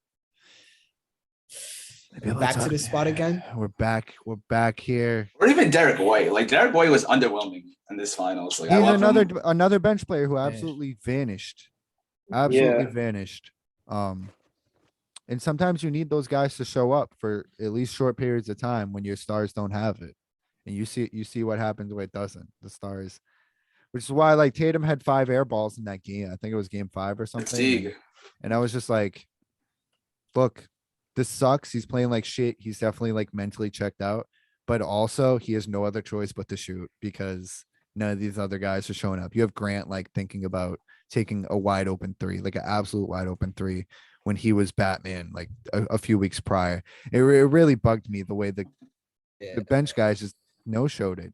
We're back to this spot again. We're back. We're back here. Or even Derek White. Like Derek White was underwhelming in this finals. Like I He's love him. another bench player who absolutely vanished. Absolutely Yeah. vanished. And sometimes you need those guys to show up for at least short periods of time when your stars don't have it. And you see what happens when it doesn't. The stars, which is why like Tatum had 5 air balls in that game. I think it was game 5 or something. Fatigue. And I was just like, look, this sucks. He's playing like shit. He's definitely like mentally checked out, but also he has no other choice but to shoot because none of these other guys are showing up. You have Grant like thinking about taking a wide open 3, like an absolute wide open 3 when he was Batman like a few weeks prior. It really bugged me the way the bench guys just no showed it.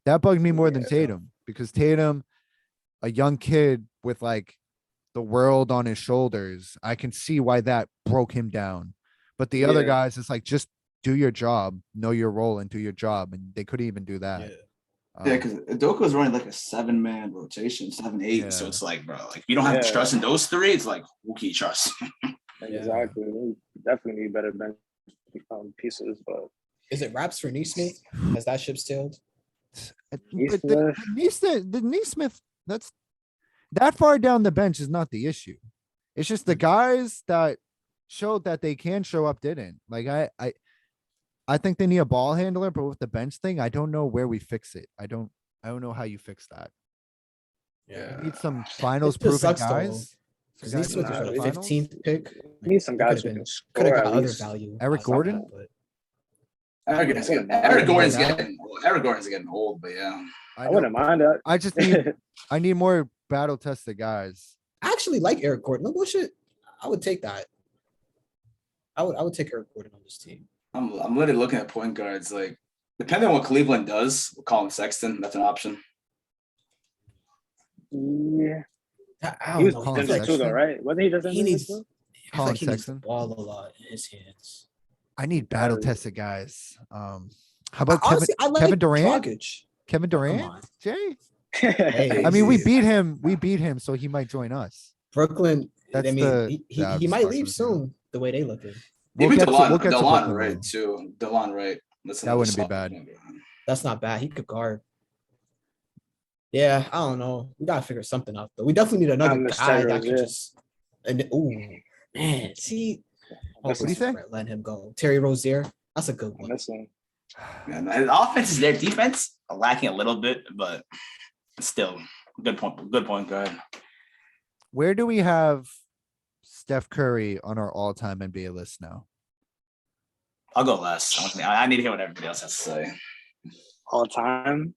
That bugged me more than Tatum because Tatum, a young kid with like the world on his shoulders, I can see why that broke him down. But the other guys, it's like just do your job, know your role, and do your job, and they couldn't even do that. Yeah, because Udoka was running like a 7-man rotation, 7-8. So it's like, bro, like you don't have trust in those 3. It's like who can you trust? Exactly. We definitely need better bench pieces, but Is it wraps for Neesmith? Has that ship sailed? But the Neesmith, that's that far down the bench is not the issue. It's just the guys that showed that they can show up didn't. Like I think they need a ball handler, but with the bench thing, I don't know where we fix it. I don't know how you fix that. Yeah. We need some finals It just proven sucks, though, guys. Because Guys Neesmith that was are the finals. 15th pick. we need some guys who can Could score have at got other least. value. Eric outside Gordon? that, but Eric Gordon's mind that. getting old, but yeah. I wouldn't mind that. I just need more battle tested guys. I actually like Eric Gordon. No bullshit. I would take that. I would take Eric Gordon on this team. I'm literally looking at point guards. Like, depending on what Cleveland does, we'll call him Sexton. That's an option. Yeah. I He was don't know. Colin I feel like defensive too, though, Sexton? right? Wasn't he just he needs. defensive? I feel like he Colin needs the Sexton? ball a lot in his hands. I need battle tested guys. How about Honestly, I like Kevin Durant? Dragic. Kevin Come Durant? on. Jay? Hey, I mean, we beat him, so he might join us. Brooklyn. That's I mean, the he might leave soon. The way they looking. Even We'll get to DeLon Brooklyn, Wright though. too. DeLon Wright. That's That another wouldn't be soft bad. point guard. That's not bad. He could guard. Yeah, I don't know. We gotta figure something out though. We definitely need another miss guy Terry that could Rozier. just. And man, see, What do you say? Let him go. Terry Rozier. That's a good I'm one. missing. Man, his offense is their defense, lacking a little bit, but still good point. Good point, guard. Where do we have Steph Curry on our all-time NBA list now? I'll go last. I need to hear what everybody else has to say. All time.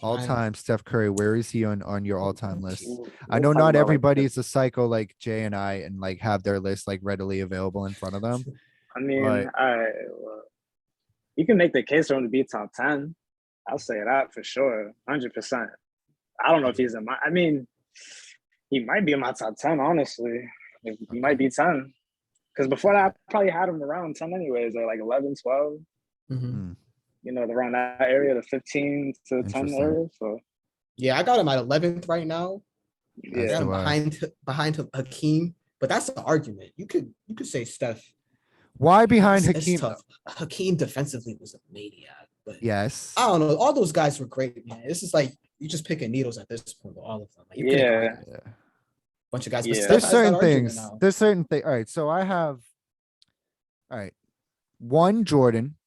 All-time Steph Curry, where is he on your all-time list? We'll I know talk not about, like, everybody's a psycho like Jay and I and like have their list like readily available in front of them. I mean, But- well, you can make the case for him to be top 10. I'll say that for sure, 100%. I don't know if he's in my. I mean, he might be in my top 10. Honestly, he might be 10. Because before that, I probably had him around 10 anyways, or like 11, 12. Mhm. You know, around that area, the 15 to 10 Interesting. area. So Yeah, I got him at 11th right now. I As got yeah, him do I. behind Hakeem, but that's the argument. You could say Steph. Why behind It's Hakeem? tough. Hakeem defensively was a maniac, but Yes. I don't know. All those guys were great, man. This is like you just picking needles at this point with all of them. Like, you couldn't yeah, argue with Yeah. a bunch of guys. But Yeah. Steph There's has that certain argument things. now. There's certain things. All right. So I have, all right, 1 Jordan,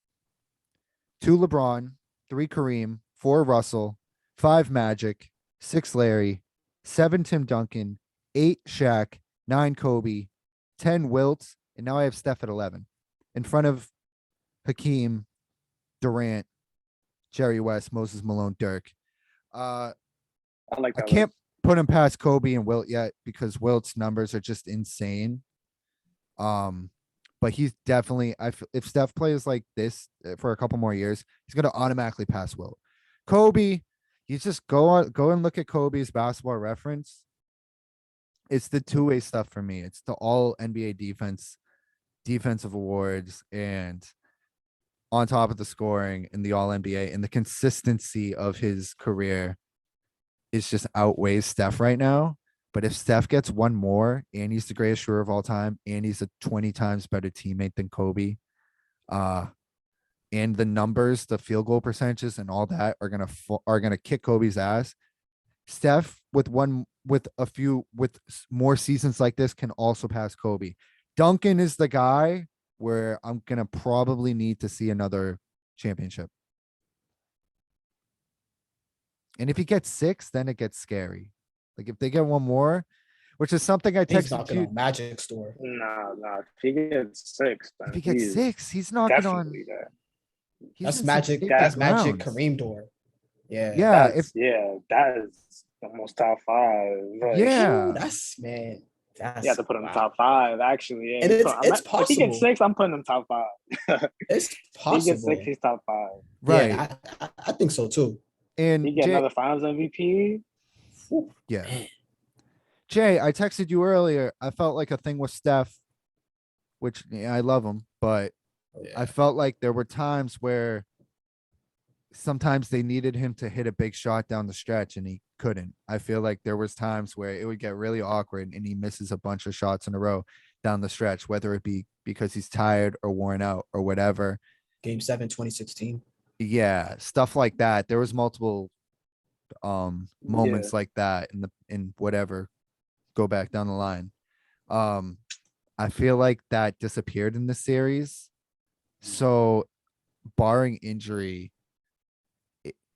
2 LeBron, 3 Kareem, 4 Russell, 5 Magic, 6 Larry, 7 Tim Duncan, 8 Shaq, 9 Kobe, 10 Wilt, and now I have Steph at 11 in front of Hakeem, Durant, Jerry West, Moses Malone, Dirk. I like I that. can't put him past Kobe and Wilt yet because Wilt's numbers are just insane. But he's definitely if Steph plays like this for a couple more years, he's gonna automatically pass Wilt. Kobe, you just go and look at Kobe's basketball reference. It's the two-way stuff for me. It's the all NBA defensive awards, and on top of the scoring in the all NBA and the consistency of his career is just outweighs Steph right now. But if Steph gets one more and he's the greatest shooter of all time and he's a 20 times better teammate than Kobe, and the numbers, the field goal percentages and all that are gonna kick Kobe's ass. Steph with more seasons like this can also pass Kobe. Duncan is the guy where I'm gonna probably need to see another championship. And if he gets 6, then it gets scary. Like if they get one more, which is something I He's texted knocking you. on Magic Store. No. If he gets 6, then If he gets he's 6, he's knocking on. definitely there. He's That's in some Magic. sacred That's Magic grounds. Kareem door. Yeah. Yeah, That is almost top 5. Like, Yeah. Ooh, that's man. That's you have to put him wow. top 5, actually. Yeah, And it's if he gets possible. 6, I'm putting him top 5. It's If he possible. gets 6, he's top 5. right. Yeah, I think so too. And He get Jay, another Finals MVP. Whew, yeah. man. Jay, I texted you earlier. I felt like a thing with Steph, which I love him, but Yeah. I felt like there were times where sometimes they needed him to hit a big shot down the stretch and he couldn't. I feel like there was times where it would get really awkward and he misses a bunch of shots in a row down the stretch, whether it be because he's tired or worn out or whatever. Game 7, 2016. Yeah, stuff like that. There was multiple moments like that in whatever, go back down the line. I feel like that disappeared in the series. So barring injury,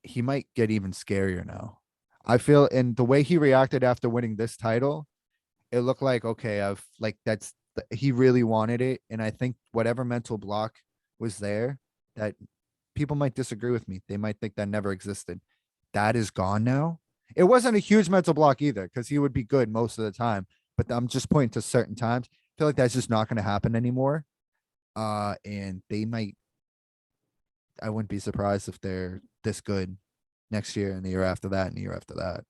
he might get even scarier now. I feel, and the way he reacted after winning this title, it looked like, okay, he really wanted it. And I think whatever mental block was there, that people might disagree with me. They might think that never existed. That is gone now. It wasn't a huge mental block either, because he would be good most of the time. But I'm just pointing to certain times. I feel like that's just not going to happen anymore. And they might, I wouldn't be surprised if they're this good next year and the year after that and the year after that.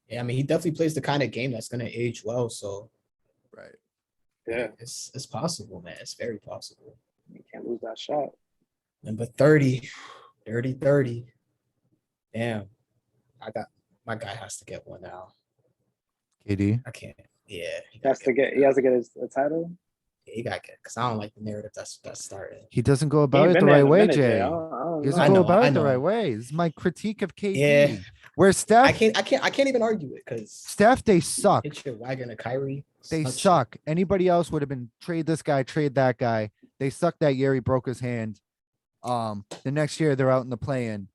Yeah, I mean, he definitely plays the kind of game that's going to age well. So, Right. Yeah, it's possible, man. It's very possible. you can't lose that shot. Number 30, 30. Damn, my guy has to get one now. KD. I can't. Yeah, He has to get a title. He got good because I don't like the narrative that's starting. He doesn't go He about ain't it the been there right in a way, minute, Jay. Jay. I don't He doesn't I go know, about I it the right know. way. This is my critique of KD. Yeah. Where Steph, I can't even argue it because Steph, they suck. hit your wagon to Kyrie. They Such shit. suck. Anybody else would have been trade this guy, trade that guy. They sucked that year. He broke his hand. The next year they're out in the play-in.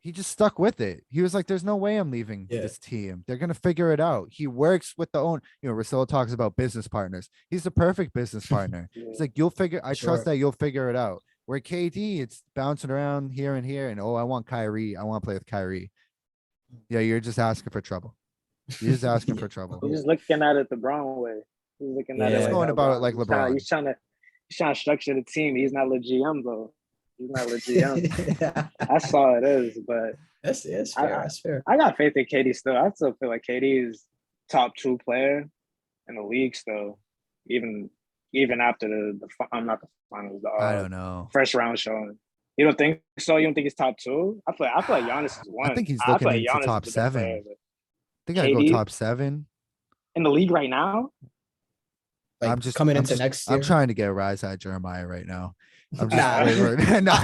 He just stuck with it. He was like, "There's no way I'm leaving Yeah. this team. They're gonna figure it out." He works with the own. Rosillo talks about business partners. He's the perfect business partner. It's like you'll figure. I trust Sure. that you'll figure it out. Where KD, it's bouncing around here and here, and I want Kyrie. I want to play with Kyrie. Yeah, you're just asking for trouble. You're just asking for trouble. He's just looking at it the wrong way. He's looking at Yeah. it He's like going about it like He's LeBron. he's trying to structure the team. He's not legit GM though. He's not legit GM. That's all it is. But That's fair. That's fair. I got faith in KD still. I still feel like KD is top 2 player in the league still, even after I'm not the finals. I don't know. First round showing. You don't think so? You don't think he's top 2? I feel like Giannis is 1. I think he's feel looking like into Giannis top is the best 7. player, but They gotta go KD? top 7. in the league right now. Like I'm just coming I'm into just- next year. I'm trying to get a rise out of Jeremiah right now. I'm just Nah. flavoring. No,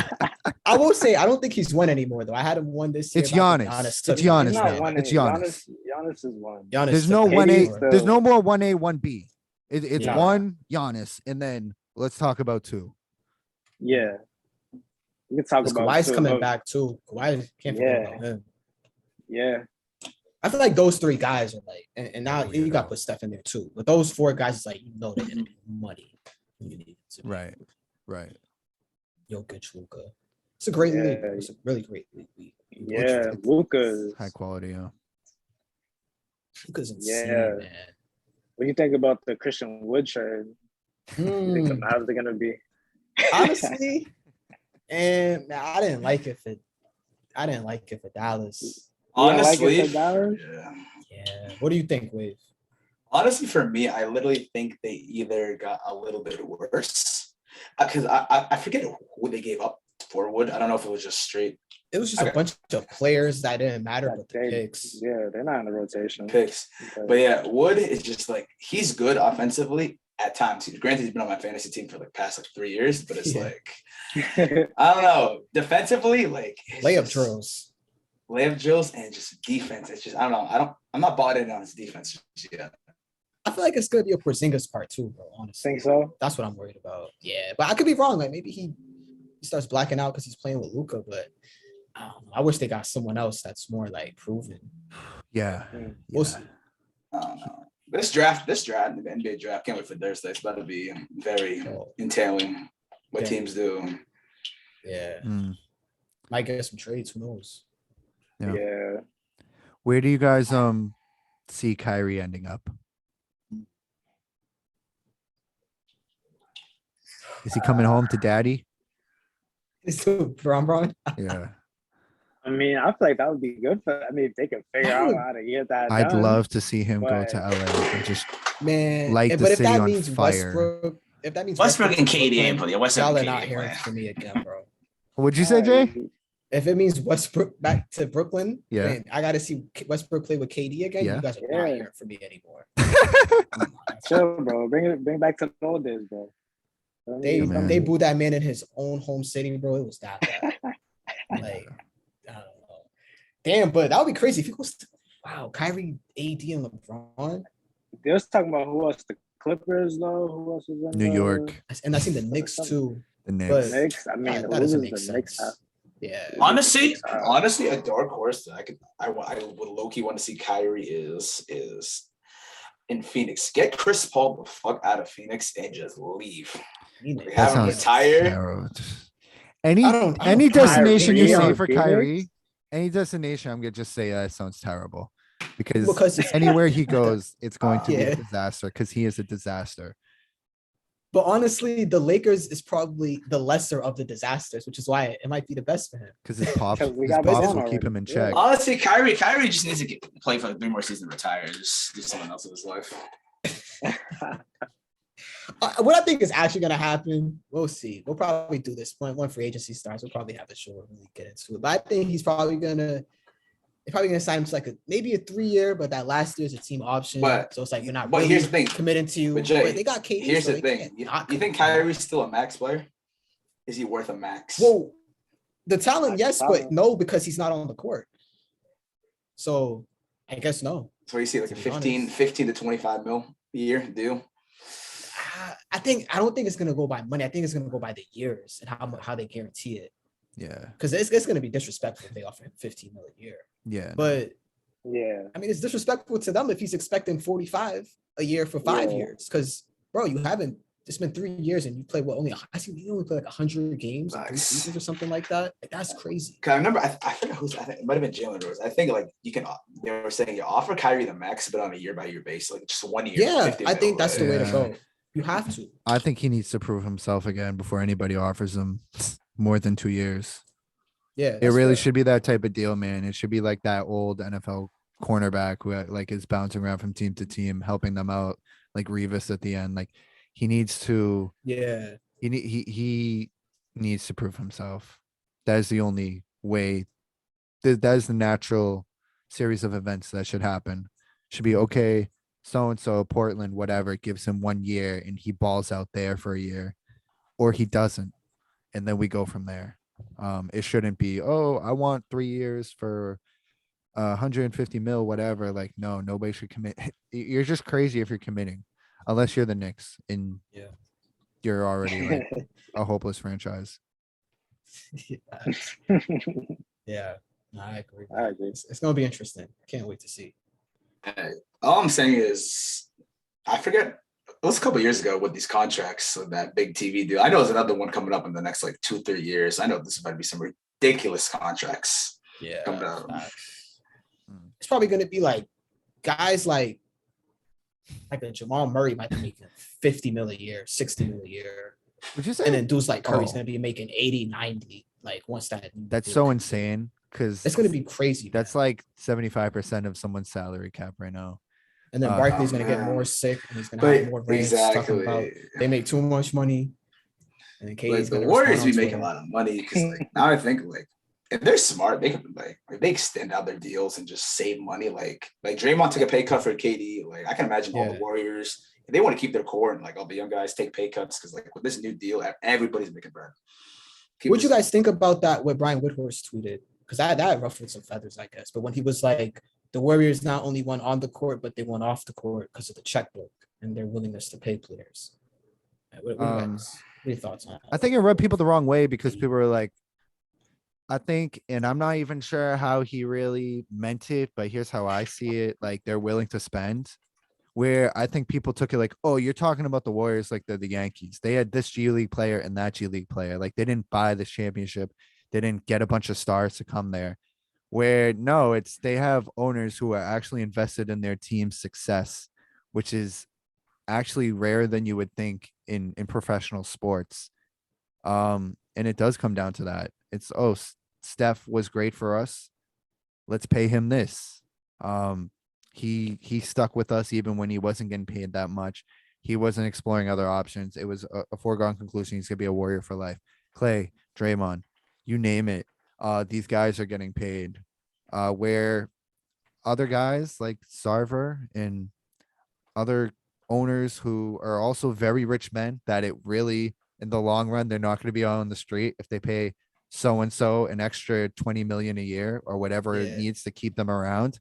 I will say I don't think he's won anymore though. I had him won this year. it's but I think Giannis. took It's it. Giannis, He's not man. one. It's Giannis. Giannis is 1. Giannis There's took no that 1A. over. There's no more 1A, 1B. It's Yeah. 1 Giannis, and then let's talk about 2. Yeah. We can talk Because about Kawhi's too, coming but- back too. Kawhi can't forget about him. Yeah. I feel like those 3 guys are like, and now you got to put Steph in there too. But those 4 guys is like, they're gonna be muddy. when you need it to be. Right. Jokic, Luka. It's a great Yeah. league. It's a really great league. Yeah. Luka's. High quality, yeah. Luka's insane, Yeah. man. What do you think about the Christian Wood trade? You think the Mavs are gonna be? Honestly, and I didn't like it for Dallas. You didn't like Honestly, it for Dallas? yeah. Yeah. What do you think, Wave? Honestly, for me, I literally think they either got a little bit worse because I forget who they gave up for Wood. I don't know if it was just straight It was just a bunch of players that didn't matter, but the picks. Yeah, they're not in the rotation. picks. But yeah, Wood is just like he's good offensively at times. Granted, he's been on my fantasy team for like past 3 years, but it's Yeah. like I don't know. Defensively, like it's Layup just- drills. layup drills, and just defense. It's just I don't know. I'm not bought in on his defense just yet. I feel like it's gonna be a Porzingis part too, bro. Honestly, Think so? that's what I'm worried about. Yeah, but I could be wrong. Like maybe he starts blacking out because he's playing with Luka, but I don't know. I wish they got someone else that's more like proven. Yeah. We'll Yeah. see. I don't know. This draft, the NBA draft, can't wait for Thursday. It's about to be very Oh, entailing what Yeah. teams do. yeah, Mm. might get some trades. Who knows? Yeah. Yeah. Where do you guys see Kyrie ending up? Is he coming home to daddy? Is it Bron? Yeah. I mean, I feel like that would be good for. I mean, if they could figure out how to get that I'd done. love to see him go to But- LA and just Man, Light and- the but if city that on means fire. Westbrook, if that means Westbrook and to KD ain't Brooklyn, playing. Westbrook y'all and are not KD hearing playing. from me again, bro. what'd you say, Jay? If it means Westbrook back to Brooklyn, Yeah. then I got to see Westbrook play with KD again. Yeah. You guys are Yeah. not hearing from me anymore. Chill, bro. Bring back to the old days, bro. They Yeah, man. they booed that man in his own home city, bro. It was that bad. Like, I don't know. Damn, but that would be crazy if he goes. Wow, Kyrie, AD, and LeBron, They was talking about who else? The Clippers, though. Who else was in New the York, and I seen the Knicks too. the But- Knicks. Knicks? I mean, That who doesn't does make the Knicks sense. have? Yeah, Honestly, Uh, a dark horse that I would low-key want to see Kyrie is in Phoenix. Get Chris Paul the fuck out of Phoenix and just leave. Phoenix. Have That him sounds retire. terrible. Any I don't any care. destination you Kyrie say on for Phoenix? Kyrie, any destination, I'm gonna just say that sounds terrible because Because anywhere he goes, it's going to be Yeah. a disaster because he is a disaster. But honestly, the Lakers is probably the lesser of the disasters, which is why it might be the best for him. Because his pops, 'Cause we his got pops Bam will keep him in already. check. Honestly, Kyrie just needs to play for 3 more seasons and retire. Just do something else in his life. What I think is actually going to happen, we'll see. We'll probably do this when free agency starts. We'll probably have the show really get into it. But I think he's probably going to they're probably gonna sign him to like maybe a 3-year, but that last year is a team option. But- so it's like we're not but really here's the thing. committing to you. But Jay, they got KD. Here's so the they thing. can't You not think commit to him. Kyrie's still a max player? Is he worth a max? Well, the talent, yes, but Talent. no, because he's not on the court. So I guess no. So you see like to a be 15 honest. to 25 mil a year deal. I don't think it's gonna go by money. I think it's gonna go by the years and how they guarantee it. Yeah. Because it's gonna be disrespectful if they offer him 15 million a year. Yeah. But Yeah. I mean, it's disrespectful to them if he's expecting 45 a year for 5 Yeah. years. Because bro, you haven't. It's been 3 years and you play I think you only play like 100 games in 3 Nice. seasons or something like that. Like that's crazy. Cause I remember, I forget I think it might have been Jalen Rose. I think like you can, they were saying you offer Kyrie the max, but on a year by year basis, like just 1 year. Yeah, 50 I mil, think that's the way to Yeah. go. You have to. I think he needs to prove himself again before anybody offers him more than 2 years. Yeah, It really should be that type of deal, man. It should be like that old NFL cornerback who like is bouncing around from team to team, helping them out, like Revis at the end. Like he needs to, Yeah, he needs to prove himself. That is the only way. That is the natural series of events that should happen. Should be okay. So and so, Portland, whatever, gives him 1 year and he balls out there for a year, or he doesn't, and then we go from there. It shouldn't be, oh, I want 3 years for 150 mil, whatever. Like, no, nobody should commit. You're just crazy if you're committing, unless you're the Knicks and Yeah. you're already like a hopeless franchise. yeah. No, I agree. I agree. It's gonna be interesting. Can't wait to see. All I'm saying is, I forget, it was a couple years ago with these contracts, so that big TV deal. I know there's another one coming up in the next like 2-3 years. I know this is about to be some ridiculous contracts Yeah, coming out. it's probably gonna be like guys like a Jamal Murray might be making 50 mil a year, 60 mil a year, Would you say? and then dudes like Curry's Oh. gonna be making 80, 90. Like once that. That's deal so comes in. insane because It's gonna be crazy. that's like 75% of someone's salary cap right now. And then Oh, Barkley's gonna get man. more sick, and he's gonna But have more rants talking exactly. about they make too much money. And then KD's Like the gonna Warriors be respond on making a Twitter. lot of money because like now I think like if they're smart, they can like if they extend out their deals and just save money. Like Draymond took a pay cut for KD. Like I can imagine all the Yeah. Warriors, if they want to keep their core and like all the young guys take pay cuts because like with this new deal, everybody's making bread. What'd you guys think about that? What Brian Whitehorse tweeted? Because that ruffled some feathers, I guess. But when he was like, the Warriors not only won on the court, but they won off the court because of the checkbook and their willingness to pay players. What are your thoughts on that? I think it rubbed people the wrong way because people were like, I think, and I'm not even sure how he really meant it, but here's how I see it. Like they're willing to spend. Where I think people took it like, oh, you're talking about the Warriors like they're the Yankees. They had this G League player and that G League player. Like they didn't buy this championship. They didn't get a bunch of stars to come there. Where no, it's they have owners who are actually invested in their team's success, which is actually rarer than you would think in professional sports. And it does come down to that. It's Steph was great for us. Let's pay him this. He stuck with us even when he wasn't getting paid that much. He wasn't exploring other options. It was a foregone conclusion. He's gonna be a Warrior for life. Clay, Draymond, you name it. These guys are getting paid. Where other guys like Sarver and other owners who are also very rich men that it really in the long run they're not going to be on the street if they pay so and so an extra 20 million a year or whatever it Yeah. needs to keep them around.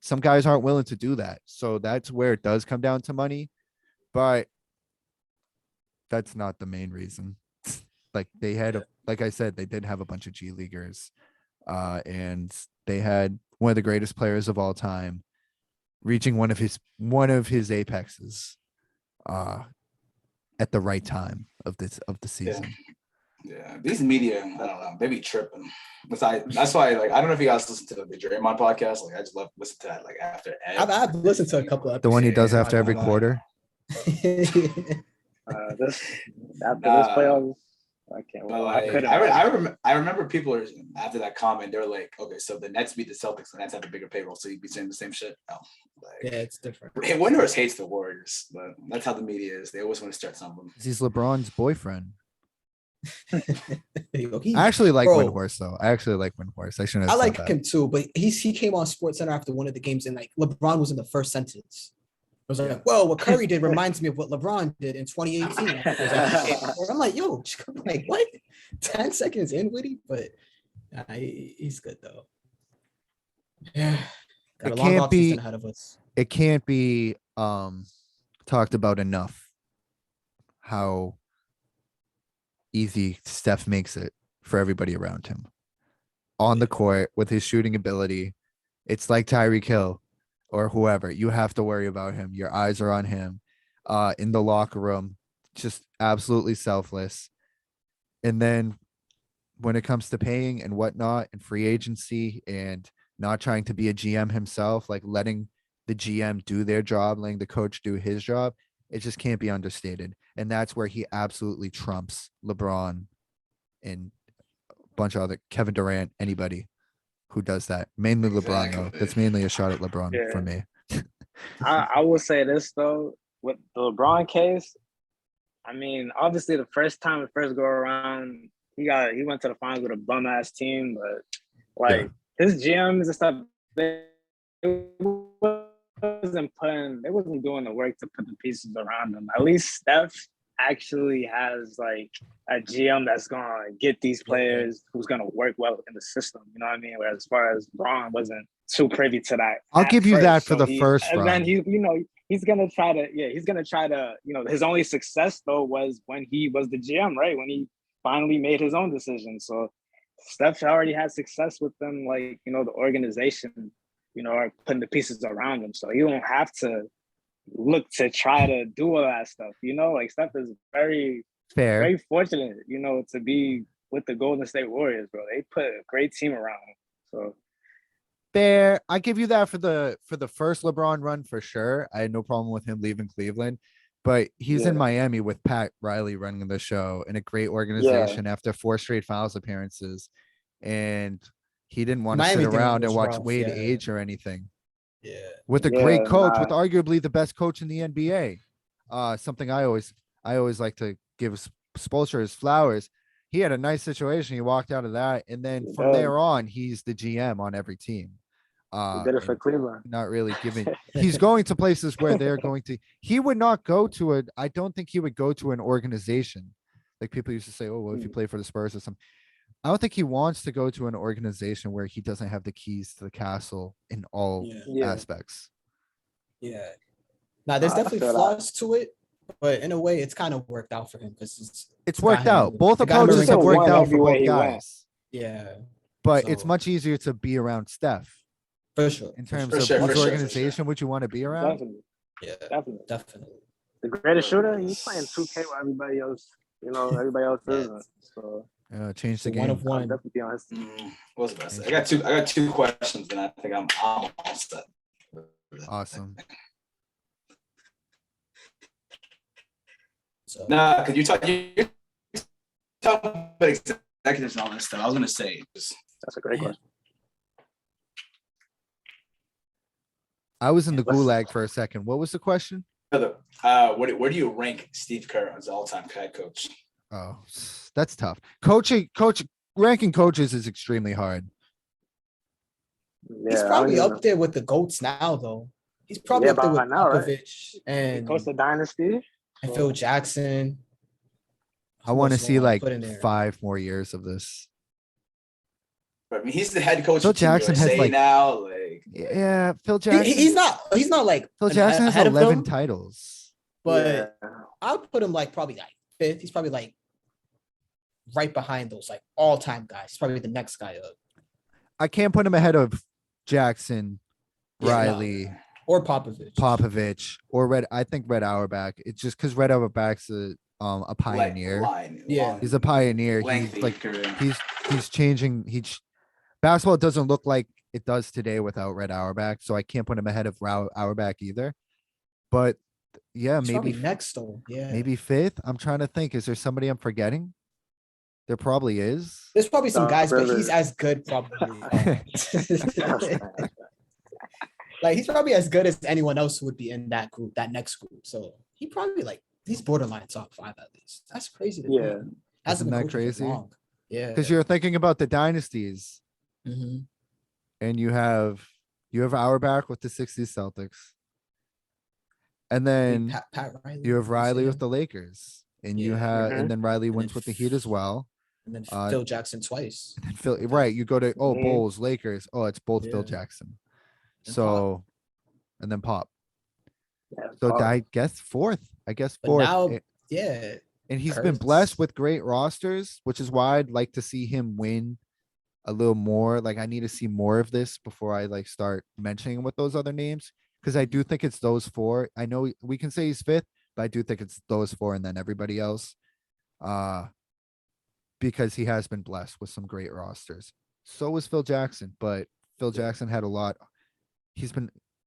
Some guys aren't willing to do that. So that's where it does come down to money. But that's not the main reason. Like they had, like I said, they did have a bunch of G Leaguers. And they had one of the greatest players of all time reaching one of his apexes at the right time of the season. Yeah, these media, I don't know, they be tripping. That's why, like, I don't know if you guys listen to the Draymond podcast. Like, I just love listen to that. Like after I've listened to a couple of The one he does episodes. after every quarter. This playoffs, I can't. But I like, couldn't. I remember people are after that comment, they were like, okay, so the Nets beat the Celtics, the Nets have a bigger payroll, so you'd be saying the same shit. No, like, Yeah, it's different. Windhorst hates the Warriors, but that's how the media is. They always want to start something. He's LeBron's boyfriend. I actually like Bro. Windhorse though. I actually like Windhorse. I shouldn't I have said like that. him too, but he came on Sports Center after one of the games, and like LeBron was in the first sentence. I was like, well, what Curry did reminds me of what LeBron did in 2018. I'm like, yo, like what? 10 seconds in, Witty, but he's good though. Yeah, got It a long can't offseason be. ahead of us. It can't be talked about enough how easy Steph makes it for everybody around him on the court with his shooting ability. It's like Tyreek Hill or whoever. You have to worry about him. Your eyes are on him. In the locker room, just absolutely selfless. And then when it comes to paying and whatnot and free agency and not trying to be a GM himself, like letting the GM do their job, letting the coach do his job, it just can't be understated. And that's where he absolutely trumps LeBron and a bunch of other Kevin Durant, anybody who does that. Mainly LeBron, though. Exactly. That's mainly a shot at LeBron Yeah. for me. I will say this though, with the LeBron case, I mean, obviously the first go around, he went to the finals with a bum ass team, but like his GMs and stuff, they wasn't doing the work to put the pieces around him. At least Steph actually has like a GM that's gonna get these players, who's gonna work well in the system. You know what I mean? Whereas as far as Braun wasn't too privy to that. I'll give you that for the he, first and run. then he's gonna try to, his only success though was when he was the GM, right? When he finally made his own decision. So Steph already had success with them, like, the organization, are putting the pieces around him. So you don't have to look to try to do all that stuff. Like Steph is very, Fair. very fortunate, to be with the Golden State Warriors, bro. They put a great team around him. So Fair. I give you that for the first LeBron run for sure. I had no problem with him leaving Cleveland, but he's in Miami with Pat Riley running the show in a great organization after 4 straight finals appearances, and he didn't want to sit around and watch Wade age or anything. Yeah, with a great coach, with arguably the best coach in the NBA. Something I always like to give Spoelstra his flowers. He had a nice situation. He walked out of that, and then from there on, he's the GM on every team. He did it for Cleveland. Not really giving. He's going to places where they're going to. He would not go to a. I don't think he would go to an organization. Like people used to say, oh, well, if you play for the Spurs or something. I don't think he wants to go to an organization where he doesn't have the keys to the castle in all aspects. Yeah. Now, there's definitely flaws to it, but in a way, it's kind of worked out for him because it's worked out. Both approaches have worked out for both guys. Yeah. But it's much easier to be around Steph. For sure. In terms of which organization would you want to be around? Definitely. Yeah, definitely. The greatest shooter, he's playing 2K while everybody else, everybody else isn't. So change the game. One of one. What was the best? I got two questions, and I think I'm all set. Awesome. So, nah, because you talk about executives and all this stuff. I was gonna say that's a great question. I was in the gulag for a second. What was the question? Where do you rank Steve Kerr as all-time head coach? Oh, that's tough. Ranking coaches is extremely hard. Yeah, he's probably up there with the GOATs now, though. He's probably up there with Popovich and Coach the Dynasty and Phil Jackson. I want to see like 5 more years of this. But I mean, he's the head coach. Phil Jackson has like now, Phil Jackson. He's not like Phil Jackson has 11 titles, but I'll put him like probably like 5th. He's probably like right behind those like all-time guys. He's probably the next guy up. I can't put him ahead of Jackson, Riley, or Popovich, or Red. I think Red Auerbach. It's just because Red Auerbach's a pioneer. He's a pioneer. He's changing. Basketball doesn't look like it does today without Red Auerbach, so I can't put him ahead of Auerbach either. But maybe next though. Yeah, maybe 5th. I'm trying to think. Is there somebody I'm forgetting? There probably is. There's probably some guys, but he's as good probably. Like he's probably as good as anyone else who would be in that group, that next group. So he's borderline top 5 at least. That's crazy. Hasn't been that coaching for crazy? long. Yeah. Because you're thinking about the dynasties, Mhm. and you have Auerbach with the '60s Celtics, and then Pat Riley. you have Riley with yeah. the Lakers, and you Yeah. have, Mhm. and then Riley And wins then with the Heat as well. And then Uh, Phil Jackson twice. And Phil, right? You go to Mhm. Bulls, Lakers. Oh, it's both Phil Yeah. Jackson. And So, and then Pop. Yeah, So Pop. I guess fourth. I guess But fourth. now, yeah. And he's been blessed Kurtz. with great rosters, which is why I'd like to see him win a little more. Like I need to see more of this before I like start mentioning with those other names. Because I do think it's those four. I know we can say he's fifth, but I do think it's those four and then everybody else. Because he has been blessed with some great rosters. So was Phil Jackson, but Phil Jackson had a lot.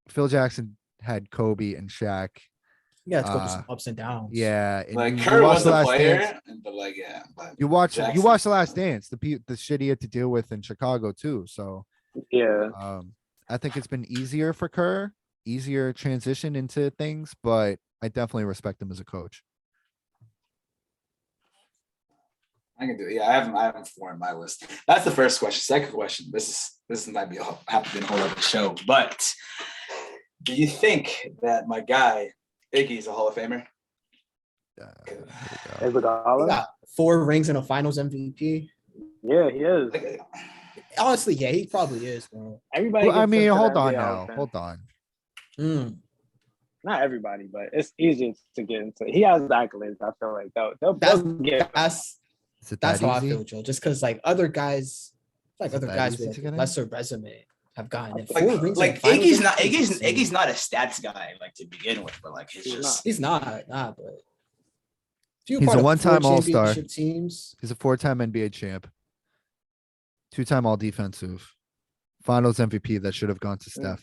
Phil Jackson had Kobe and Shaq. You got to go through some ups and downs. Yeah, and Like you Kerr watch was the the last player, dance. but like yeah, but You watch Jackson- the last dance, the shit he had to deal with in Chicago too. So Yeah. I think it's been easier for Kerr, easier transition into things, but I definitely respect him as a coach. I can do it. Yeah, I haven't four in my list. That's the first question. Second question. This might be have to be a whole other show. But do you think that my guy Iggy's a Hall of Famer? Here we go. Is it He Holland? got 4 rings and a Finals MVP. Yeah, he is. Like, Honestly, yeah, he probably is, bro. Everybody. Well, I gets mean, into the hold on NBA Hall of now. Fame. Hold on. Mm. Not everybody, but it's easier to get into. He has the accolades. I feel like they'll get. That's Is it that's that how I easy? feel, Joe. Just because like other guys, like Is it other that guys easy with to like get a in? lesser resume have gotten it. like, 4 rings. like and Finals Iggy's not MVP is insane. Iggy's not a stats guy like to begin with, but like it's He's just He's not, but if you're He's part a of 4 one-time All-Star. championship teams. He's a 4-time NBA champ, 2-time All Defensive, Finals MVP. That should have gone to Mm.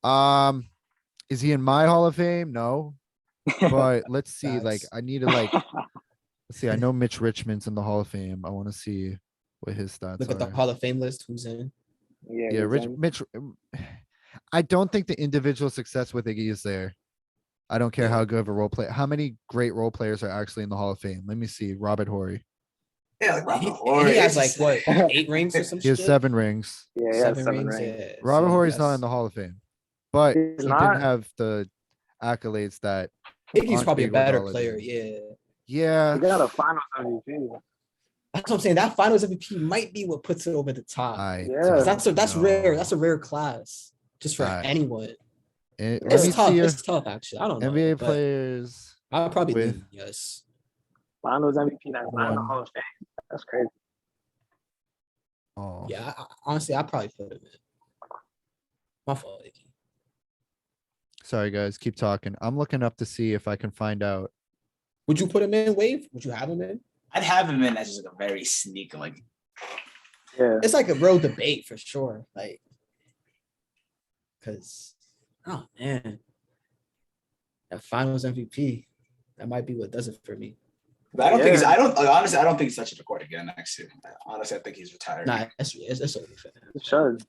Steph. Is he in my Hall of Fame? No, but let's see. Like, Facts. I need to like. Let's see. I know Mitch Richmond's in the Hall of Fame. I want to see what his stats Look at the are. Hall of Fame list. Who's in? Yeah, he's Mitch. I don't think the individual success with Iggy is there. I don't care Yeah. how good of a role player. How many great role players are actually in the Hall of Fame? Let me see. Robert Horry. yeah, like He, Robert Horry, he has it's like just- what 8 rings or some He has shit. 7 rings. Yeah, he has 7 rings. rings. Yeah. Robert So Horry's not that's- in the Hall of Fame, but He's he not? didn't have the accolades that. Iggy's probably a Andre better Iguodala player. did. Yeah. Yeah, He got a Finals MVP. That's what I'm saying. That Finals MVP might be what puts it over the top. Yeah. don't That's rare. know. That's a rare class just for I- anyone. Let me It's tough. see It's tough, actually. I don't know. NBA but players. I'll probably with- lean yes. Finals MVP. That's not in the One. Hall of Fame. That's crazy. Oh, Yeah, honestly, I probably put him in. My fault, Iggy. sorry guys. Keep talking. I'm looking up to see if I can find out. Would you put him in, Wave? Would you have him in? I'd have him in as just like a very sneaky, like Yeah. It's like a real debate for sure. Like, because, oh man, that Finals MVP, that might be what does it for me. I don't think he's. Yeah. Honestly, I don't think he's touching the court again next year. Honestly, I think he's retired. Nah, it's only fair. He should.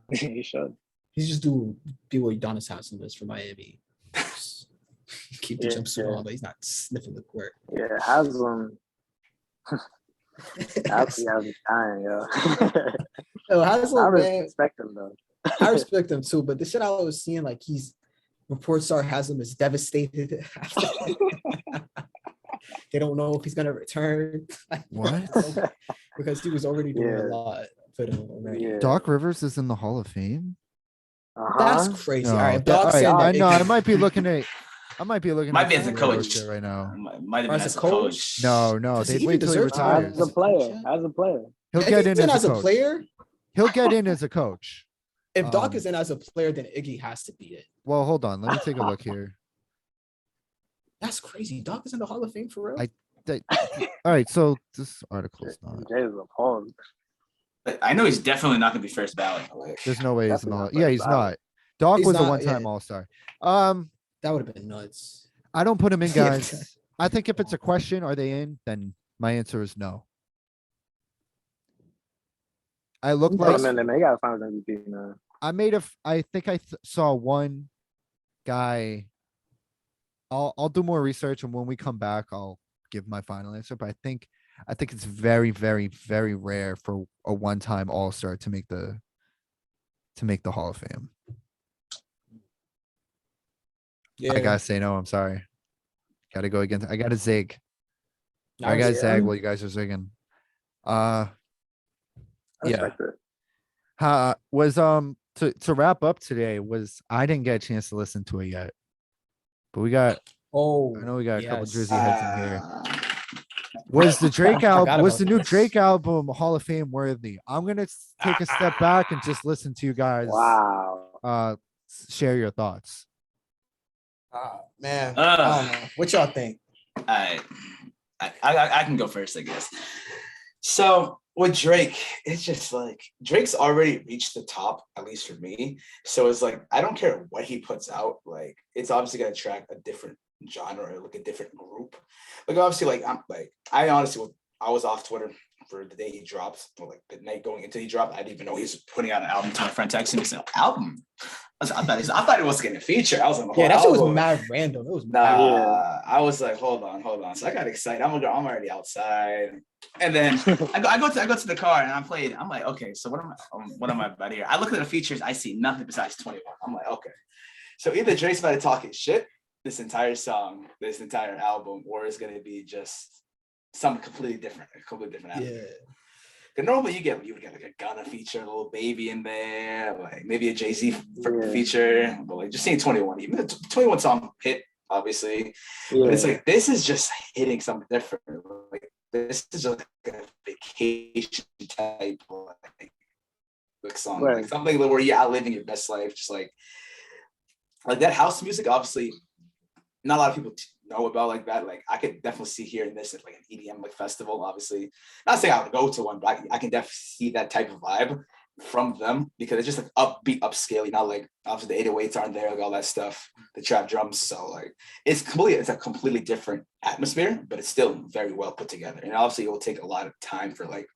He should. He's just be what Udonis Haslam does for Miami. Just keep the Yeah, jumpsuit yeah. on, but he's not sniffing the court. Yeah, Haslam. Haslam has dying, yo. Yo, I Haslam, man, respect him though. I respect him too, but the shit I was seeing, like reports are Haslam is devastated. They don't know if he's gonna return. What? Because he was already doing Yeah. a lot for them already. Yeah. Doc Rivers is in the Hall of Fame. That's Uh-huh. crazy. No, All right, that- Doc all said right, I that know. I Iggy- might be looking at. I might be looking. Might at be as a some weirdo coach. shit right now. Might have As been a as a coach? coach. No, Does they he wait even till he deserve to have retires. As a player. As a player. He'll If get he's in as a coach. player. He'll get in as a coach. If Doc Um, is in as a player, then Iggy has to be it. Well, hold on. Let me take a look here. That's crazy. Doc is in the Hall of Fame for real. All right, so this article is not. Jay is appalled. I know he's definitely not going to be first ballot. Like, There's no way he's in the. Definitely Yeah, not he's first not. Doc He's was a not, one-time yeah. All-Star. That would have been nuts. I don't put him in, Yeah. guys. I think if it's a question, are they in? Then my answer is no. I look Put like him in there, man. He got to find an MVP, man. I made a. I think I saw one guy. I'll do more research, and when we come back, I'll give my final answer. But I think I think it's very, very, very rare for a one-time All-Star to make the Hall of Fame. Yeah. I gotta say no. I'm sorry. Gotta go against. I gotta zig. Now I gotta it's- zag while you guys are zigging. I Yeah. respect it. Was to wrap up today was I didn't get a chance to listen to it yet, but we got. Oh, I know we got a couple yes. Drizzy heads in here. Uh, Was the Drake album? Was about the new this. Drake album Hall of Fame worthy? I'm gonna take a step back and just listen to you guys. Wow. Share your thoughts. Man, I don't know. What y'all think? I can go first, I guess. So with Drake, it's just like Drake's already reached the top, at least for me. So it's like I don't care what he puts out. Like it's obviously gonna attract a different genre or like a different group. Like obviously, like I honestly was off Twitter for the day he dropped, or like the night going into he dropped. I didn't even know he was putting out an album. To my friend texting me, said album. I thought it was getting a feature. I was like, Yeah, that shit was album. mad random. It was Nah, Yeah. I was like, hold on. So I got excited. I'm already outside, and then I go to the car and I'm playing. I'm like, okay, so what am I about here? I look at the features. I see nothing besides 21. I'm like, okay, so either Drake's about to talking shit this entire song, this entire album, or it's gonna be just something completely different, album. yeah. Cause normally you would get like a Gunna feature, a little baby in there, like maybe a Jay-Z feature, but like just seeing 21, even the 21 song hit, obviously, but it's like this is just hitting something different. Like this is just like a vacation type like song, Right. like something where you're out living your best life, just like that house music. Obviously, not a lot of people know about like that. Like I could definitely see hearing this at like an EDM like festival. Obviously, not saying I would go to one, but I can definitely see that type of vibe from them because it's just like upbeat, upscale. Not like obviously the 808s aren't there, like all that stuff, the trap drums. So like it's a completely different atmosphere, but it's still very well put together. And obviously, it will take a lot of time for like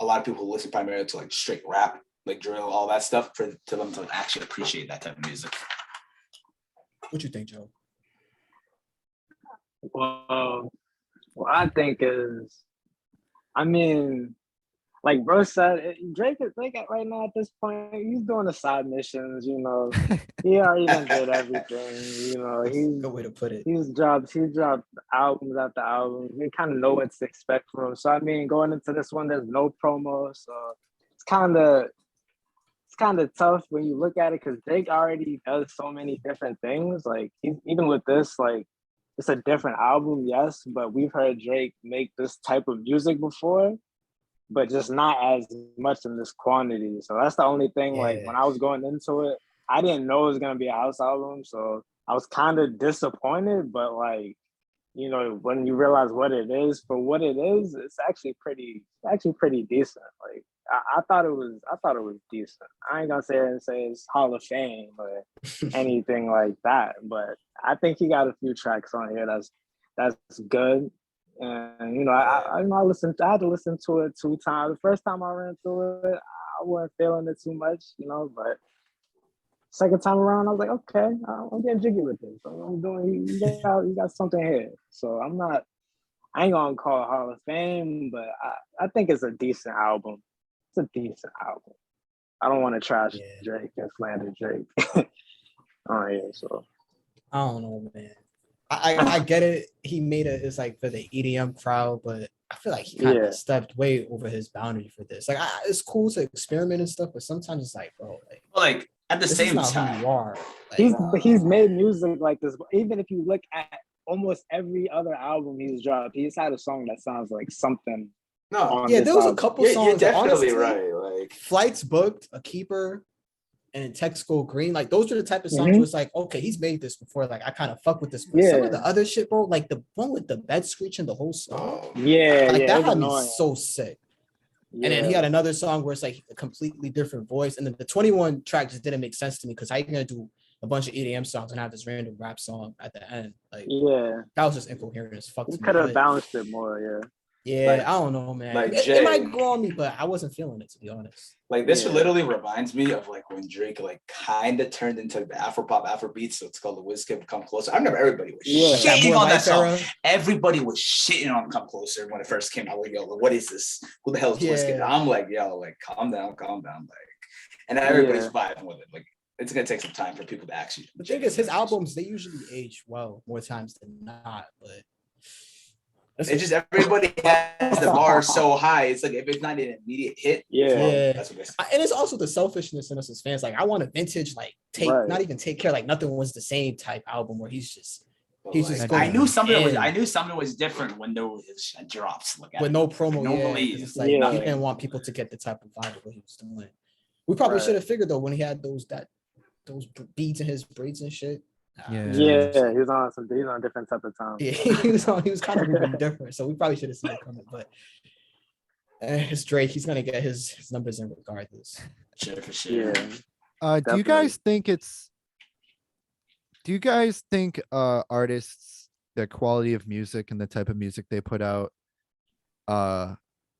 a lot of people who listen primarily to like straight rap, like drill, all that stuff, to them to actually appreciate that type of music. What you think, Joe? Well, what I think is, I mean, like bro said, Drake right now at this point, he's doing the side missions, you know. He already done did everything, you know. That's a good way to put it. He's dropped albums after albums. We kind of know what to expect from him. So I mean, going into this one, there's no promo, so it's kind of tough when you look at it because Drake already does so many different things. Like even with this, like it's a different album, yes, but we've heard Drake make this type of music before, but just not as much in this quantity. So that's the only thing. Like when I was going into it, I didn't know it was gonna be a house album, so I was kind of disappointed. But like, you know, when you realize what it is for what it is, it's actually pretty decent. Like I thought it was decent. I ain't gonna say it's Hall of Fame or anything like that, but I think he got a few tracks on here that's good. And you know, I had to listen to it 2 times. The first time I ran through it, I wasn't feeling it too much, you know, but second time around, I was like, okay, I'm getting jiggy with this. I'm doing, you got something here. So I ain't gonna call it Hall of Fame, but I think it's a decent album. It's a decent album. I don't want to trash Drake and slander Drake. Oh yeah, so I don't know, man. I get it. He made it's like for the EDM crowd, but I feel like he kind of stepped way over his boundary for this. Like it's cool to experiment and stuff, but sometimes it's like, bro, like at the same time, who you are. Like, he's made music like this. Even if you look at almost every other album he's dropped, he's had a song that sounds like something. No, there was a couple songs. You're definitely honestly, right. Like Flights Booked, A Keeper, and Text Go Green. Like those are the type of songs where it's like, okay, he's made this before. Like I kind of fuck with this. But some of the other shit, bro, like the one with the bed screeching the whole song. That had me so sick. And then he had another song where it's like a completely different voice. And then the 21 track just didn't make sense to me because how you gonna do a bunch of EDM songs and have this random rap song at the end? Like that was just incoherent as fuck. You could have balanced it more, Yeah, Like- I don't know, man. like It might Jay. grow on me, but I wasn't feeling it, to be honest. Like this Yeah. literally reminds me of like when Drake like kind of turned into the Afropop Afrobeat, so it's called the Wizkid Come Closer. I remember everybody was Yeah. That shitting more on that life song. era. Everybody was shitting on Come Closer when it first came out. Like, yo, what is this? Who the hell is Wizkid? Yeah. I'm like, yo, like calm down, like, and everybody's Yeah. vibing with it. Like, it's gonna take some time for people to actually. The thing is, his albums, they usually age well more times than not, but It's just everybody has the bar so high. It's like if it's not an immediate hit, Yeah. well, Yeah. that's what they say. And it's also the selfishness in us as fans. Like, I want a vintage, like, Right. not even take care, like nothing was the same type album where he's just But, he's like, just going I knew something was. in. I knew something was different when there was drops. Like, with no promo. Normally, Yeah, 'cause it's like yeah. he didn't want people to get the type of vibe of what he was doing. We probably Right. should have figured though when he had those beads in his braids and shit. Yeah. Yeah, he was on a different type of time. Yeah, he was kind of moving different, so we probably should have seen it coming. But it's Drake. He's gonna get his numbers in regardless. sure, for sure. Yeah. Do you Definitely. guys think artists, their quality of music and the type of music they put out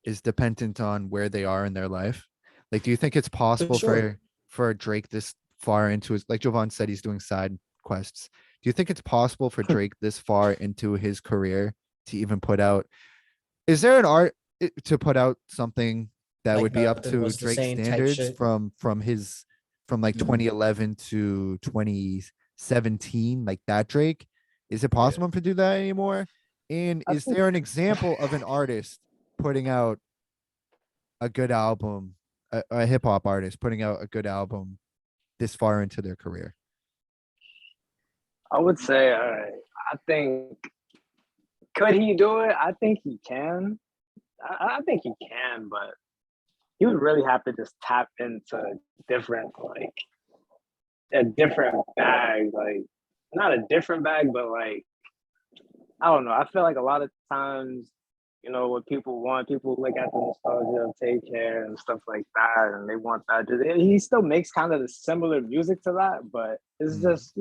is dependent on where they are in their life? Like, do you think it's possible sure. for Drake this far into his, like Jovan said, he's doing side quests. Do you think it's possible for Drake this far into his career to even put out? Is there an art to put out something that Like would be up Nothing to Was the Drake's Same type standards shit? from like Mhm. 2011 to 2017, like that Drake? Is it possible to do that anymore? And I is think- there an example of an artist putting out a good album, a hip hop artist putting out a good album this far into their career? I would say, I think, could he do it? I think he can. I think he can, but he would really have to just tap into different, like, a different bag, like, not a different bag, but like, I don't know. I feel like a lot of times, what people want, people look at the nostalgia of Take Care and stuff like that, and they want that. He still makes kind of the similar music to that, but it's just,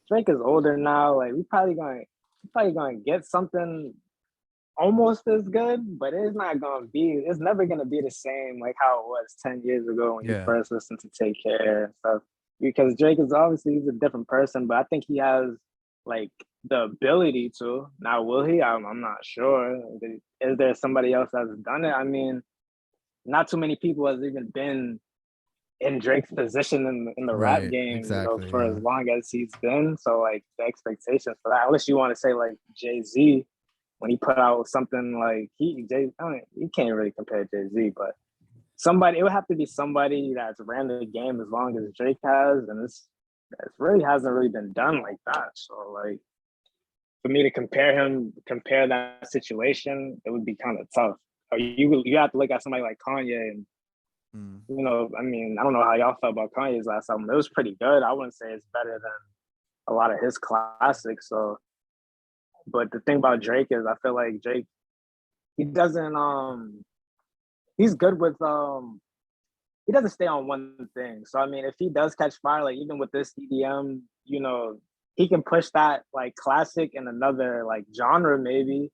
Drake is older now. Like, we probably gonna get something almost as good, but it's never gonna be the same like how it was 10 years ago when you Yeah. first listened to Take Care and stuff. Because Drake is obviously, he's a different person, but I think he has like the ability to. Now, will he? I'm not sure. Is there somebody else that's done it? I mean, not too many people has even been in Drake's position in the rap Right, game, exactly, for yeah. as long as he's been. So like the expectations for that, unless you want to say like Jay-Z, when he put out something like you can't really compare Jay-Z, but it would have to be somebody that's ran the game as long as Drake has, and it really hasn't really been done like that. So like for me to compare that situation, it would be kind of tough. Or you have to look at somebody like Kanye, and I mean, I don't know how y'all felt about Kanye's last album. It was pretty good. I wouldn't say it's better than a lot of his classics. So, but the thing about Drake is, I feel like Drake, he doesn't he's good with he doesn't stay on one thing. So I mean, if he does catch fire, like even with this EDM, he can push that like classic in another like genre maybe.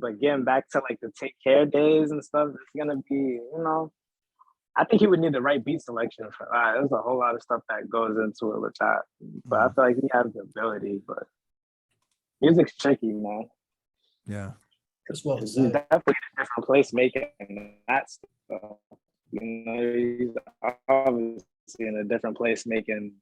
But getting back to like the Take Care days and stuff, it's gonna be, I think he would need the right beat selection for that. There's a whole lot of stuff that goes into it with that. But I feel like he has the ability, but music's tricky, man. Yeah. As well He's said. definitely in a different place making that stuff. He's obviously in a different place making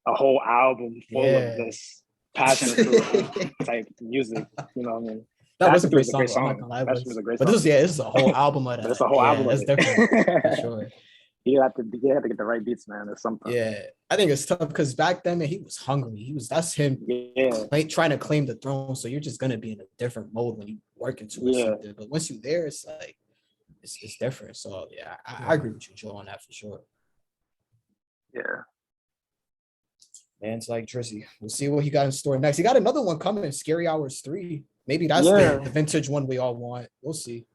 a whole album full of this passion fruit type music. You know what I mean? That was a great Passion song. Fruit's I'm not gonna lie, Passion was a great but song. this is a whole album of that. But it's a whole album of It's it. different for sure. You have to get the right beats, man, or something. Yeah, I think it's tough because back then, man, he was hungry. That's him Yeah. trying to claim the throne. So you're just gonna be in a different mode when you work into it. Yeah. Something. But once you're there, it's like it's different. So yeah, I agree with you, Joe, on that for sure. Yeah. Man, it's like Drizzy. We'll see what he got in store next. He got another one coming, Scary Hours 3. Maybe that's Yeah. the vintage one we all want. We'll see.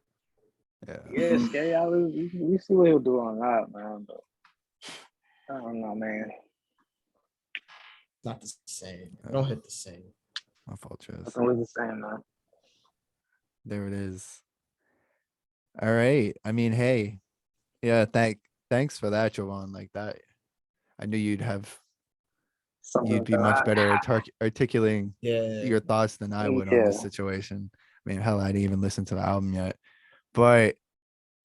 Yeah, Scary Hours. We see what he'll do on that, man. But I don't know, man. Not the same. It don't hit the same. My fault, Chess. Nothing was the same, man. There it is. All right. I mean, hey, yeah, thanks for that, Jovan. Like that, I knew Something you'd like be much that. better at articulating Yeah. your thoughts than I would on Yeah. this situation. I mean, hell, I didn't even listen to the album yet. But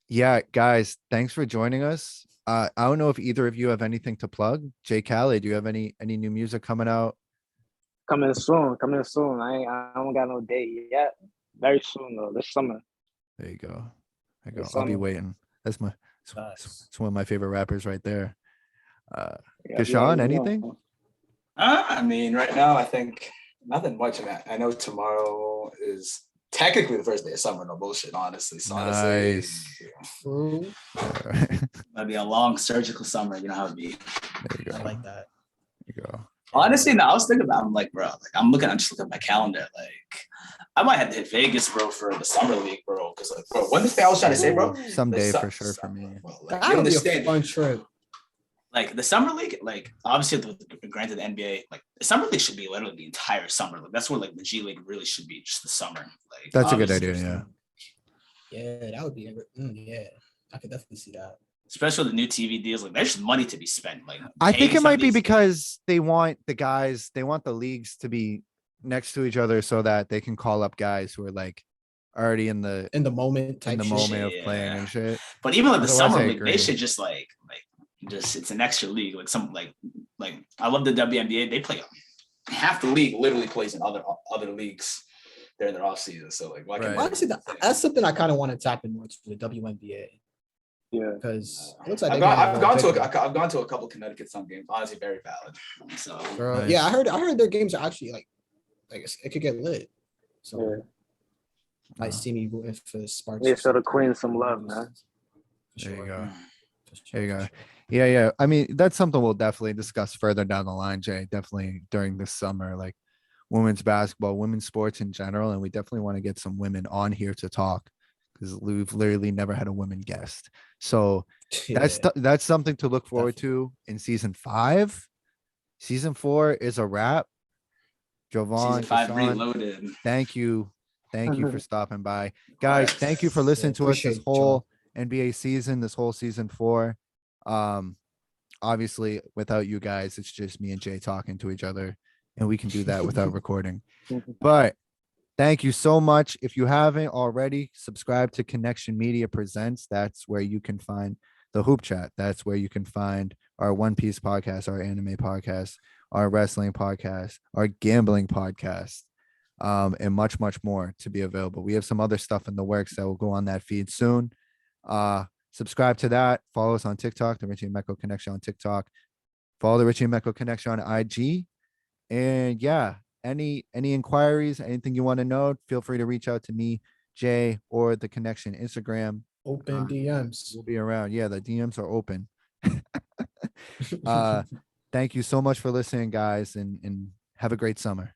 yeah, guys, thanks for joining us. I don't know if either of you have anything to plug. Jay Cali, do you have any new music coming out? Coming soon. Coming soon. I don't got no date yet. Very soon though. This summer. There you go. There you go. This I'll be summer. waiting. That's my Nice. it's one of my favorite rappers right there. Yeah, Kashan, you anything? know. I mean, right now I think nothing much. I know tomorrow is technically the first day of summer. No bullshit, honestly. So honestly, Nice. True. it'll be a long surgical summer. You know how it be. There you go. I like that. There you go. Honestly, no, I was thinking about. I'm like, bro, like I'm just looking at my calendar. Like, I might have to hit Vegas, bro, for the summer league, bro. Because like, bro, one thing I was trying to say, bro, Someday the for sure for me. Bro, like, you That'll be a understand? fun trip. Like the summer league, like obviously, granted, the NBA, like the summer league should be literally the entire summer. Like that's where like the G League really should be, just the summer. Like That's a good obviously, idea. Yeah. Yeah, that would be. Yeah, I could definitely see that. especially with the new TV deals. Like there's money to be spent. Like I think paying it might be somebody's- because they want the leagues to be next to each other so that they can call up guys who are like already in the moment type in the shit. moment of Yeah. playing and shit. But even like the Otherwise, summer I league, agree. they should just it's an extra league. Like some like I love the WNBA. They play half the league literally plays in other leagues during their off season. So like, why can't Right. they- Honestly, that's something I kind of want to tap in more to the WNBA Yeah. because it looks like I've gone to a couple Connecticut Sun games. Honestly, very valid. So Bro, Nice. yeah, I heard their games are actually like it could get lit. So Yeah. might see me rooting for Sparks. Yeah, show the Queen some love, man. There you go. For sure, There you for go. sure. Yeah. I mean, that's something we'll definitely discuss further down the line, Jay. Definitely during this summer, like women's basketball, women's sports in general. And we definitely want to get some women on here to talk because we've literally never had a woman guest. So Yeah. that's something to look forward to in season 5. Season 4 is a wrap. Jovan, season 5 Kashan, reloaded. thank you for stopping by, guys. course. Thank you for listening to us appreciate this it, whole NBA season, this whole season 4. Obviously without you guys, it's just me and Jay talking to each other, and we can do that without recording. But thank you so much. If you haven't already, subscribe to Connection Media Presents. That's where you can find the Hoop Chat. That's where you can find our One Piece podcast, our anime podcast, our wrestling podcast, our gambling podcast, and much more to be available. We have some other stuff in the works that will go on that feed soon. Subscribe to that. Follow us on TikTok, the Richi Meko Connection on TikTok. Follow the Richi Meko Connection on IG. And yeah, any inquiries, anything you want to know, feel free to reach out to me, Jay, or the Connection Instagram. Open DMs. We'll be around. Yeah, the DMs are open. Thank you so much for listening, guys, and have a great summer.